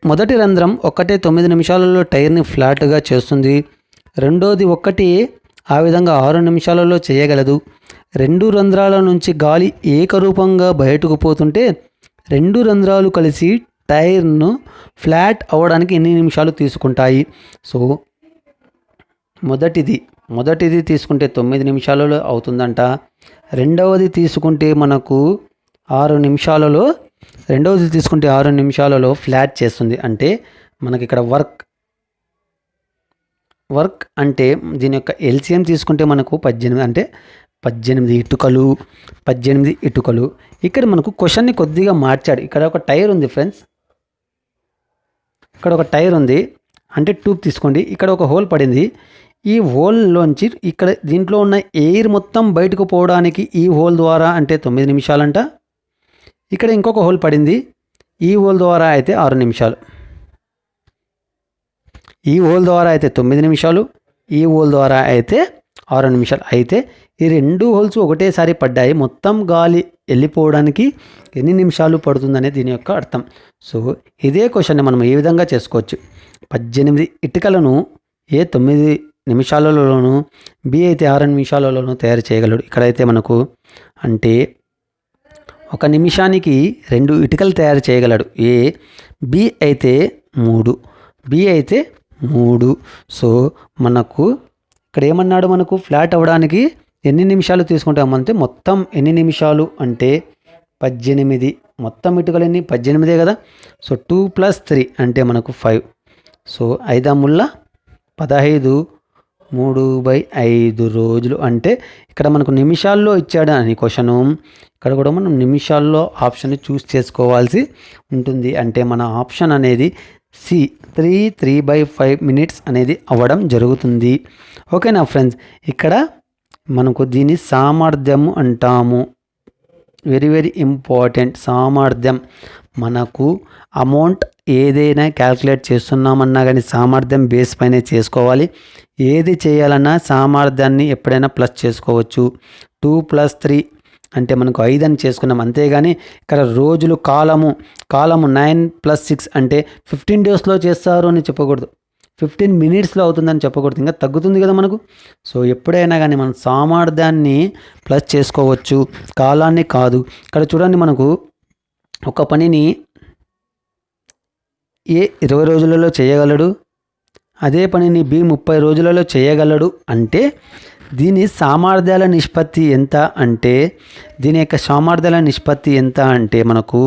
మొదటి రంధ్రం ఒక్కటే 9 నిమిషాలలో టైర్ని ఫ్లాట్గా చేస్తుంది. రెండోది ఒక్కటి ఆ విధంగా 6 నిమిషాలలో చేయగలదు. 2 రంధ్రాల నుంచి గాలి ఏకరూపంగా బయటకు పోతుంటే 2 రంధ్రాలు కలిసి టైర్ను ఫ్లాట్ అవ్వడానికి ఎన్ని నిమిషాలు తీసుకుంటాయి? సో మొదటిది తీసుకుంటే 9 నిమిషాలలో అవుతుందంట. రెండవది తీసుకుంటే మనకు 6 నిమిషాలలో ఫ్లాట్ చేస్తుంది. అంటే మనకి ఇక్కడ వర్క్ అంటే దీని యొక్క ఎల్సిఎం తీసుకుంటే మనకు 18 అంటే 18 ఇటుకలు. ఇక్కడ మనకు క్వశ్చన్ని కొద్దిగా మార్చాడు. ఇక్కడ ఒక టైర్ ఉంది ఫ్రెండ్స్, ఇక్కడ ఒక టైర్ ఉంది అంటే ట్యూబ్ తీసుకోండి. ఇక్కడ ఒక హోల్ పడింది. ఈ హోల్లోంచి ఇక్కడ దీంట్లో ఉన్న ఎయిర్ మొత్తం బయటకు పోవడానికి ఈ హోల్ ద్వారా అంటే 9 నిమిషాలంట. ఇక్కడ ఇంకొక హోల్ పడింది. ఈ హోల్ ద్వారా అయితే 6 నిమిషాలు. ఈ హోల్ ద్వారా అయితే 9 నిమిషాలు, ఈ హోల్ ద్వారా అయితే 6 నిమిషాలు. అయితే ఈ 2 హోల్స్ ఒకటేసారి పడ్డాయి. మొత్తం గాలి వెళ్ళిపోవడానికి ఎన్ని నిమిషాలు పడుతుందనే దీని యొక్క అర్థం. సో ఇదే క్వశ్చన్ని మనం ఏ విధంగా చేసుకోవచ్చు. 18 ఇటుకలను ఏ 9 నిమిషాలలోనూ, బి అయితే 6 నిమిషాలలోనూ తయారు చేయగలడు. ఇక్కడైతే మనకు అంటే 1 నిమిషానికి 2 ఇటుకలు తయారు చేయగలడు ఏ. బి అయితే 3, బి అయితే 3. సో మనకు ఇక్కడ ఏమన్నాడు, మనకు ఫ్లాట్ అవ్వడానికి ఎన్ని నిమిషాలు తీసుకుంటామంటే మొత్తం ఎన్ని నిమిషాలు అంటే 18. మొత్తం ఇటుకలు ఎన్ని 18 కదా. సో 2 + 3 అంటే మనకు 5. సో 5 15, 3/5 రోజులు. అంటే ఇక్కడ మనకు నిమిషాల్లో ఇచ్చాడు అని క్వశ్చను. ఇక్కడ కూడా మనం నిమిషాల్లో ఆప్షన్ చూస్ చేసుకోవాల్సి ఉంటుంది. అంటే మన ఆప్షన్ అనేది సి 3/5 మినిట్స్ అనేది అవ్వడం జరుగుతుంది. ఓకేనా ఫ్రెండ్స్, ఇక్కడ మనకు దీని సామర్థ్యం అంటాము. Very very important. సామర్థ్యం, మనకు అమౌంట్ ఏదైనా క్యాల్కులేట్ చేస్తున్నామన్నా కానీ సామర్థ్యం బేస్ పైనే చేసుకోవాలి. ఏది చేయాలన్నా సామర్థ్యాన్ని ఎప్పుడైనా ప్లస్ చేసుకోవచ్చు. 2 + 3 అంటే మనకు 5 అని చేసుకున్నాం. అంతేగాని ఇక్కడ రోజులు కాలము 9 + 6 అంటే 15 డేస్లో చేస్తారు అని చెప్పకూడదు. 15 మినిట్స్లో అవుతుందని చెప్పకూడదు. ఇంకా తగ్గుతుంది కదా మనకు. సో ఎప్పుడైనా కానీ మనం సామర్థ్యాన్ని ప్లస్ చేసుకోవచ్చు, కాలాన్ని కాదు. ఇక్కడ చూడండి, మనకు ఒక పనిని ఏ 20 రోజులలో చేయగలడు, అదే పనిని బి 30 రోజులలో చేయగలడు. అంటే దీని సామర్థ్యాల నిష్పత్తి ఎంత అంటే, దీని యొక్క సామర్థ్యాల నిష్పత్తి ఎంత అంటే మనకు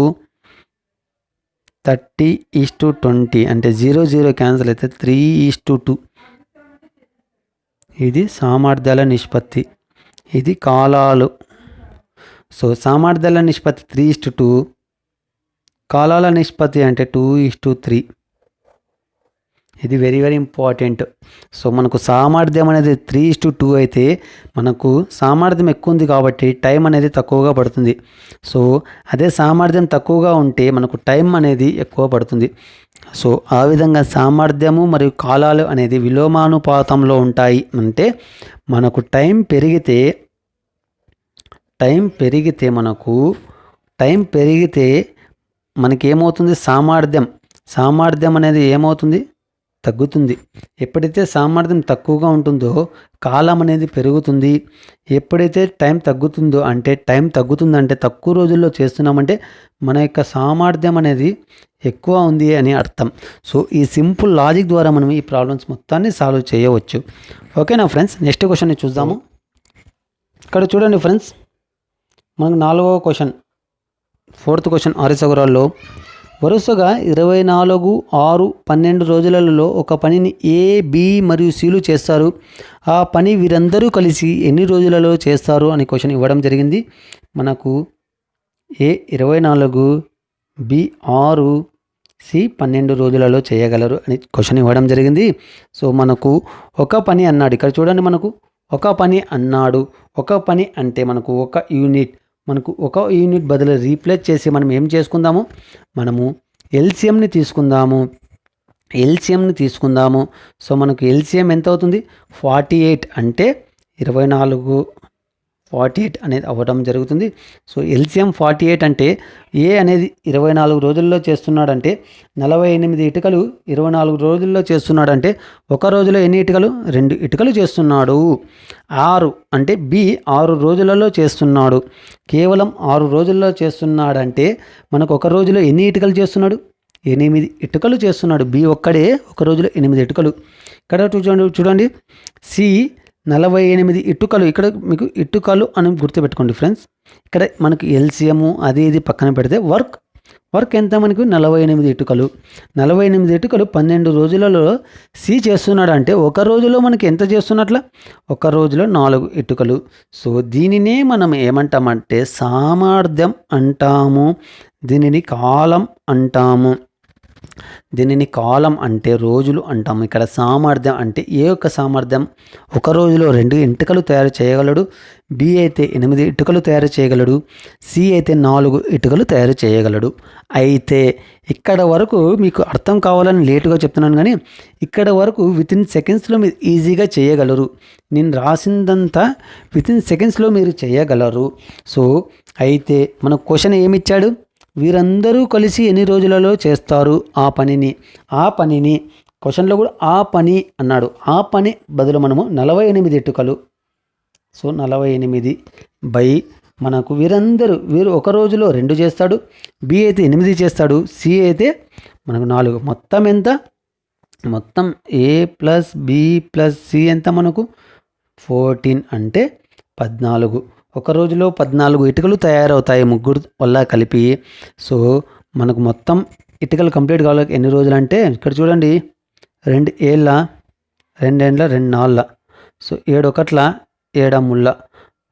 30:20 అంటే 0 క్యాన్సిల్ అయితే 3:2. ఇది సామర్థ్యాల నిష్పత్తి, ఇది కాలాలు. సో సామర్థ్యాల నిష్పత్తి 3:2, కాలాల నిష్పత్తి అంటే 2:3. ఇది వెరీ వెరీ ఇంపార్టెంట్. సో మనకు సామర్థ్యం అనేది 3:2 అయితే మనకు సామర్థ్యం ఎక్కువ ఉంది కాబట్టి టైం అనేది తక్కువగా పడుతుంది. సో అదే సామర్థ్యం తక్కువగా ఉంటే మనకు టైం అనేది ఎక్కువ పడుతుంది. సో ఆ విధంగా సామర్థ్యము మరియు కాలాలు అనేది విలోమానుపాతంలో ఉంటాయి. అంటే మనకు టైం పెరిగితే మనకేమవుతుంది, సామర్థ్యం అనేది ఏమవుతుంది, తగ్గుతుంది. ఎప్పుడైతే సామర్థ్యం తక్కువగా ఉంటుందో కాలం అనేది పెరుగుతుంది. ఎప్పుడైతే టైం తగ్గుతుందంటే తక్కువ రోజుల్లో చేస్తున్నామంటే మన యొక్క సామర్థ్యం అనేది ఎక్కువ ఉంది అని అర్థం. సో ఈ సింపుల్ లాజిక్ ద్వారా మనం ఈ ప్రాబ్లమ్స్ మొత్తాన్ని సాల్వ్ చేయవచ్చు. ఓకేనా ఫ్రెండ్స్, నెక్స్ట్ క్వశ్చన్ని చూద్దాము. ఇక్కడ చూడండి ఫ్రెండ్స్, మనకు 4వ క్వశ్చన్, 4th క్వశ్చన్ ఆర్యసగరాల్లో వరుసగా 24, 6, 12 రోజులలో ఒక పనిని ఏ, బి మరియు సిలు చేస్తారు. ఆ పని వీరందరూ కలిసి ఎన్ని రోజులలో చేస్తారు అని క్వశ్చన్ ఇవ్వడం జరిగింది. మనకు ఏ 24, బి 6, సి 12 రోజులలో చేయగలరు అని క్వశ్చన్ ఇవ్వడం జరిగింది. సో మనకు ఒక పని అన్నాడు. ఇక్కడ చూడండి, మనకు ఒక పని అన్నాడు. ఒక పని అంటే మనకు ఒక యూనిట్. మనకు ఒక యూనిట్ బదులు రీప్లేస్ చేసి మనం ఏం చేసుకుందాము, మనము ఎల్సిఎంని తీసుకుందాము. సో మనకు ఎల్సిఎం ఎంత అవుతుంది, 48 అంటే 24, 48 అనేది అవ్వడం జరుగుతుంది. సో ఎల్సిఎం 48 అంటే ఏ అనేది 24 రోజుల్లో చేస్తున్నాడంటే 48 ఇటుకలు 24 రోజుల్లో చేస్తున్నాడంటే ఒక రోజులో ఎన్ని ఇటుకలు, 2 ఇటుకలు చేస్తున్నాడు. 6 అంటే బి 6 రోజులలో చేస్తున్నాడు. కేవలం 6 రోజుల్లో చేస్తున్నాడంటే మనకు ఒక రోజులో ఎన్ని ఇటుకలు చేస్తున్నాడు, 8 ఇటుకలు చేస్తున్నాడు. బి ఒక్కడే ఒక రోజులో 8 ఇటుకలు. ఇక్కడ చూడండి సి 48 ఇటుకలు. ఇక్కడ మీకు ఇటుకలు అని గుర్తుపెట్టుకోండి ఫ్రెండ్స్. ఇక్కడ మనకి ఎల్సిఎము అది ఇది పక్కన పెడితే వర్క్ ఎంత, మనకు 48 ఇటుకలు. 48 ఇటుకలు 12 రోజులలో సి చేస్తున్నాడు. అంటే ఒక రోజులో మనకి ఎంత చేస్తున్నట్ల, ఒక రోజులో 4 ఇటుకలు. సో దీనినే మనం ఏమంటామంటే సామర్థ్యం అంటాము. దీనిని కాలం అంటాము. దీనిని కాలం అంటే రోజులు అంటాము. ఇక్కడ సామర్థ్యం అంటే ఏ యొక్క సామర్థ్యం, ఒక రోజులో 2 ఇటుకలు తయారు చేయగలడు. బి అయితే 8 ఇటుకలు తయారు చేయగలడు. సి అయితే 4 ఇటుకలు తయారు చేయగలడు. అయితే ఇక్కడ వరకు మీకు అర్థం కావాలని లేటుగా చెప్తున్నాను, కానీ ఇక్కడ వరకు వితిన్ సెకండ్స్లో మీరు ఈజీగా చేయగలరు. నేను రాసిందంతా వితిన్ సెకండ్స్లో మీరు చేయగలరు. సో అయితే మన క్వశ్చన్ ఏమిచ్చాడు, వీరందరూ కలిసి ఎన్ని రోజులలో చేస్తారు ఆ పనిని. క్వశ్చన్లో కూడా ఆ పని అన్నాడు. ఆ పని బదులు మనము 48 ఇటుకలు. సో 48 బై మనకు వీరు ఒక రోజులో 2 చేస్తాడు. బి అయితే 8 చేస్తాడు. సి అయితే మనకు 4 మొత్తం ఎంత, మొత్తం A plus B plus C ఎంత మనకు 14 అంటే 14. ఒక రోజులో 14 ఇటుకలు తయారవుతాయి ముగ్గురు వల్ల కలిపి. సో మనకు మొత్తం ఇటుకలు కంప్లీట్ కావాలి ఎన్ని రోజులు అంటే ఇక్కడ చూడండి 2 ఏళ్ళ 2 ఏండ్ల 2 నాళ్ళ. సో 7 ఒకట్ల 7 ముళ్ళ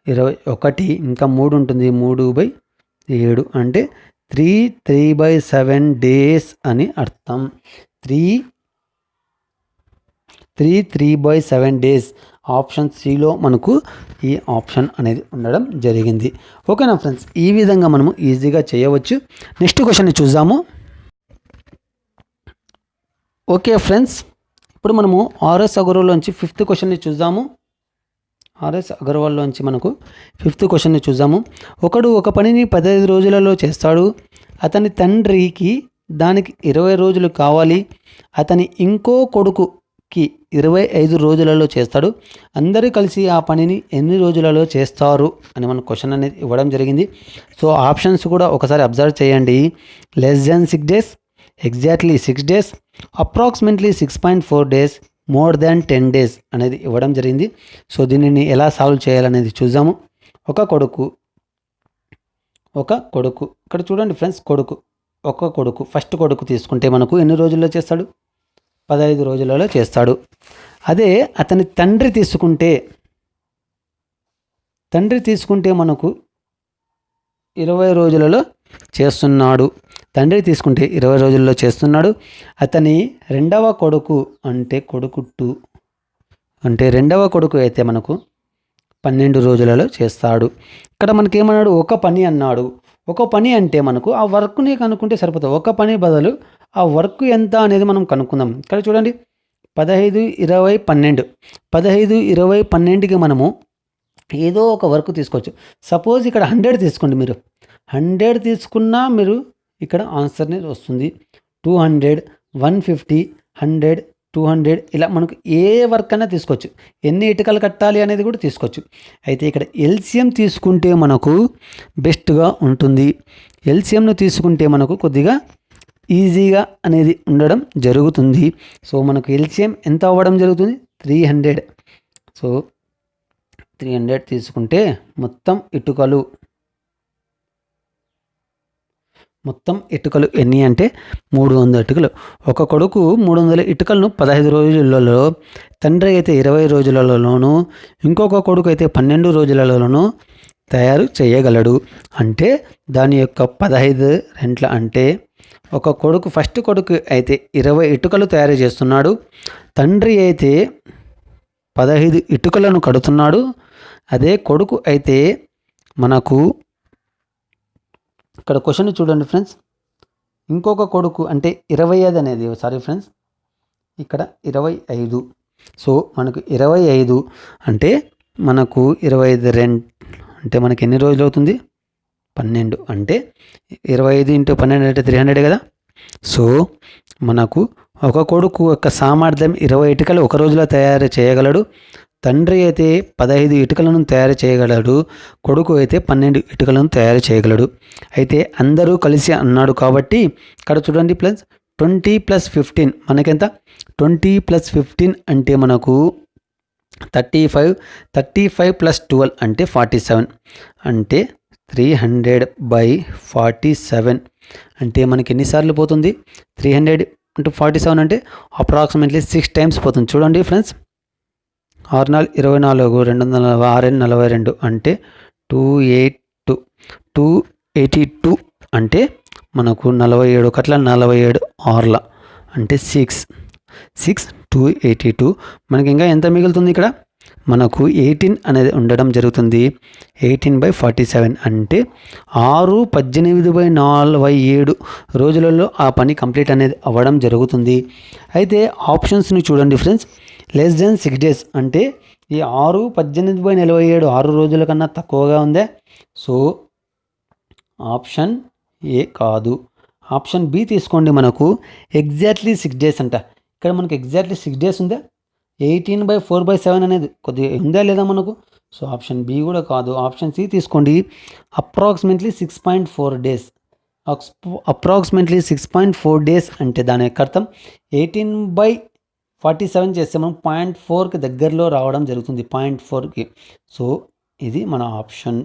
21, ఇంకా 3 ఉంటుంది 3/7 అంటే 3/7 డేస్ అని అర్థం. 3/7 డేస్. ఆప్షన్ సిలో మనకు ఈ ఆప్షన్ అనేది ఉండడం జరిగింది. ఓకేనా ఫ్రెండ్స్, ఈ విధంగా మనము ఈజీగా చేయవచ్చు. నెక్స్ట్ క్వశ్చన్ని చూద్దాము. ఓకే ఫ్రెండ్స్, ఇప్పుడు మనము ఆర్ఎస్ అగర్వాల్లోంచి 5th క్వశ్చన్ని చూద్దాము. ఆర్ఎస్ అగర్వాల్లోంచి మనకు 5th క్వశ్చన్ని చూద్దాము. ఒకడు ఒక పనిని 15 రోజులలో చేస్తాడు. అతని తండ్రికి దానికి 20 రోజులు కావాలి. అతని ఇంకో కొడుకుకి 25 రోజులలో చేస్తాడు. అందరూ కలిసి ఆ పనిని ఎన్ని రోజులలో చేస్తారు అని మన క్వశ్చన్ అనేది ఇవ్వడం జరిగింది. సో ఆప్షన్స్ కూడా ఒకసారి అబ్జర్వ్ చేయండి. Less than 6 days, exactly 6 days, approximately 6.4 days, more than 10 days అనేది ఇవ్వడం జరిగింది. సో దీనిని ఎలా సాల్వ్ చేయాలనేది చూద్దాము. ఒక కొడుకు ఇక్కడ చూడండి ఫ్రెండ్స్, ఒక కొడుకు ఫస్ట్ కొడుకు తీసుకుంటే మనకు ఎన్ని రోజుల్లో చేస్తాడు, 15 రోజులలో చేస్తాడు. అదే అతని తండ్రి తీసుకుంటే మనకు 20 రోజులలో చేస్తున్నాడు. తండ్రి తీసుకుంటే 20 రోజుల్లో చేస్తున్నాడు. అతని రెండవ కొడుకు అంటే కొడుకు 2 అంటే రెండవ కొడుకు అయితే మనకు 12 రోజులలో చేస్తాడు. ఇక్కడ మనకేమన్నాడు, ఒక పని అన్నాడు. ఒక పని అంటే మనకు ఆ వర్క్ని కనుక్కుంటే సరిపోతుంది. ఒక పని బదులు ఆ వర్క్ ఎంత అనేది మనం కనుక్కుందాం. ఇక్కడ చూడండి 15, 20, 12. 15, 20, 12కి మనము ఏదో ఒక వర్క్ తీసుకోవచ్చు. సపోజ్ ఇక్కడ 100 తీసుకోండి. మీరు 100 తీసుకున్నా మీరు ఇక్కడ ఆన్సర్ని వస్తుంది. 200, 150, 100, 200 ఇలా మనకు ఏ వర్క్ అయినా తీసుకోవచ్చు. ఎన్ని ఇటుకలు కట్టాలి అనేది కూడా తీసుకోవచ్చు. అయితే ఇక్కడ ఎల్సిఎం తీసుకుంటే మనకు బెస్ట్గా ఉంటుంది. ఎల్సిఎంను తీసుకుంటే మనకు కొద్దిగా ఈజీగా అనేది ఉండడం జరుగుతుంది. సో మనకు ఎల్సిఎం ఎంత అవ్వడం జరుగుతుంది, 300. సో 300 తీసుకుంటే మొత్తం ఇటుకలు ఎన్ని అంటే 300 ఇటుకలు. ఒక కొడుకు 300 ఇటుకలను 15 రోజులలో, తండ్రి అయితే 20 రోజులలోనూ, ఇంకొక కొడుకు అయితే 12 రోజులలోనూ తయారు చేయగలడు. అంటే దాని యొక్క 15 రెంట్ల అంటే ఒక కొడుకు ఫస్ట్ కొడుకు అయితే 20 ఇటుకలు తయారు చేస్తున్నాడు. తండ్రి అయితే 15 ఇటుకలను కడుతున్నాడు. అదే కొడుకు అయితే మనకు ఇక్కడ క్వశ్చన్ చూడండి ఫ్రెండ్స్, ఇంకొక కొడుకు అంటే 25 అనేది ఫ్రెండ్స్ ఇక్కడ 25. సో మనకు 25 అంటే మనకు 25 రెంట్ అంటే మనకి ఎన్ని రోజులు అవుతుంది, 12 అంటే 25 × 12 అంటే 300 కదా. సో మనకు ఒక కొడుకు యొక్క సామర్థ్యం 20 ఇటుకలు ఒక రోజులో తయారు చేయగలడు. తండ్రి అయితే 15 ఇటుకలను తయారు చేయగలడు. కొడుకు అయితే 12 ఇటుకలను తయారు చేయగలడు. అయితే అందరూ కలిసి అన్నాడు కాబట్టి ఇక్కడ చూడండి ప్లస్ 20 + 15 మనకెంత, 20 + 15 అంటే మనకు 35. 35 + 12 అంటే 47 అంటే 300/47 అంటే మనకి ఎన్నిసార్లు పోతుంది, 300 × 47 అంటే అప్రాక్సిమేట్లీ 6 టైమ్స్ పోతుంది. చూడండి ఫ్రెండ్స్, 6 × 4 = 240, 6 × 42 అంటే 282 అంటే మనకు 47 ఒకట్ల 47 ఆర్ల అంటే 6 282. మనకి ఇంకా ఎంత మిగులుతుంది, ఇక్కడ మనకు 18 అనేది ఉండడం జరుగుతుంది. 18/47 అంటే 6/18/47 రోజులలో ఆ పని కంప్లీట్ అనేది అవ్వడం జరుగుతుంది. అయితే ఆప్షన్స్ని చూడండి ఫ్రెండ్స్, లెస్ దెన్ 6 డేస్ అంటే ఈ 6/18/47 6 రోజుల కన్నా తక్కువగా ఉందే. సో ఆప్షన్ ఏ కాదు, ఆప్షన్ బి తీసుకోండి. మనకు ఎగ్జాక్ట్లీ 6 డేస్ అంట. ఇక్కడ మనకు ఎగ్జాక్ట్లీ 6 డేస్ ఉందా, 18/4/7 అనేది కొద్దిగా ఉందా లేదా మనకు. సో ఆప్షన్ బి కూడా కాదు, ఆప్షన్ సి తీసుకోండి. అప్రాక్సిమేట్లీ 6.4 డేస్ అప్రాక్సిమేట్లీ 6.4 డేస్ అంటే దాని యొక్క అర్థం 18/47 చేస్తే మనం 0.4కి దగ్గరలో రావడం జరుగుతుంది, 0.4కి. సో ఇది మన ఆప్షన్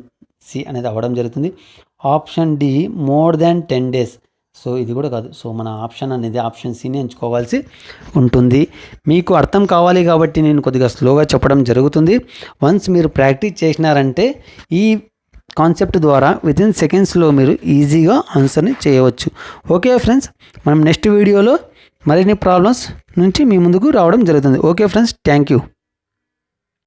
సి అనేది అవ్వడం జరుగుతుంది. Option D more than 10 days. So ఇది కూడా కాదు. సో మన ఆప్షన్ అనేది ఆప్షన్ సిని ఎంచుకోవాల్సి ఉంటుంది. మీకు అర్థం కావాలి కాబట్టి నేను కొద్దిగా స్లోగా చెప్పడం జరుగుతుంది. వన్స్ మీరు ప్రాక్టీస్ చేసినారంటే ఈ కాన్సెప్ట్ ద్వారా వితిన్ సెకండ్స్లో మీరు ఈజీగా ఆన్సర్ని చేయవచ్చు. ఓకే ఫ్రెండ్స్, మనం నెక్స్ట్ వీడియోలో మరిన్ని ప్రాబ్లమ్స్ నుంచి మీ ముందుకు రావడం జరుగుతుంది. Okay friends, thank you.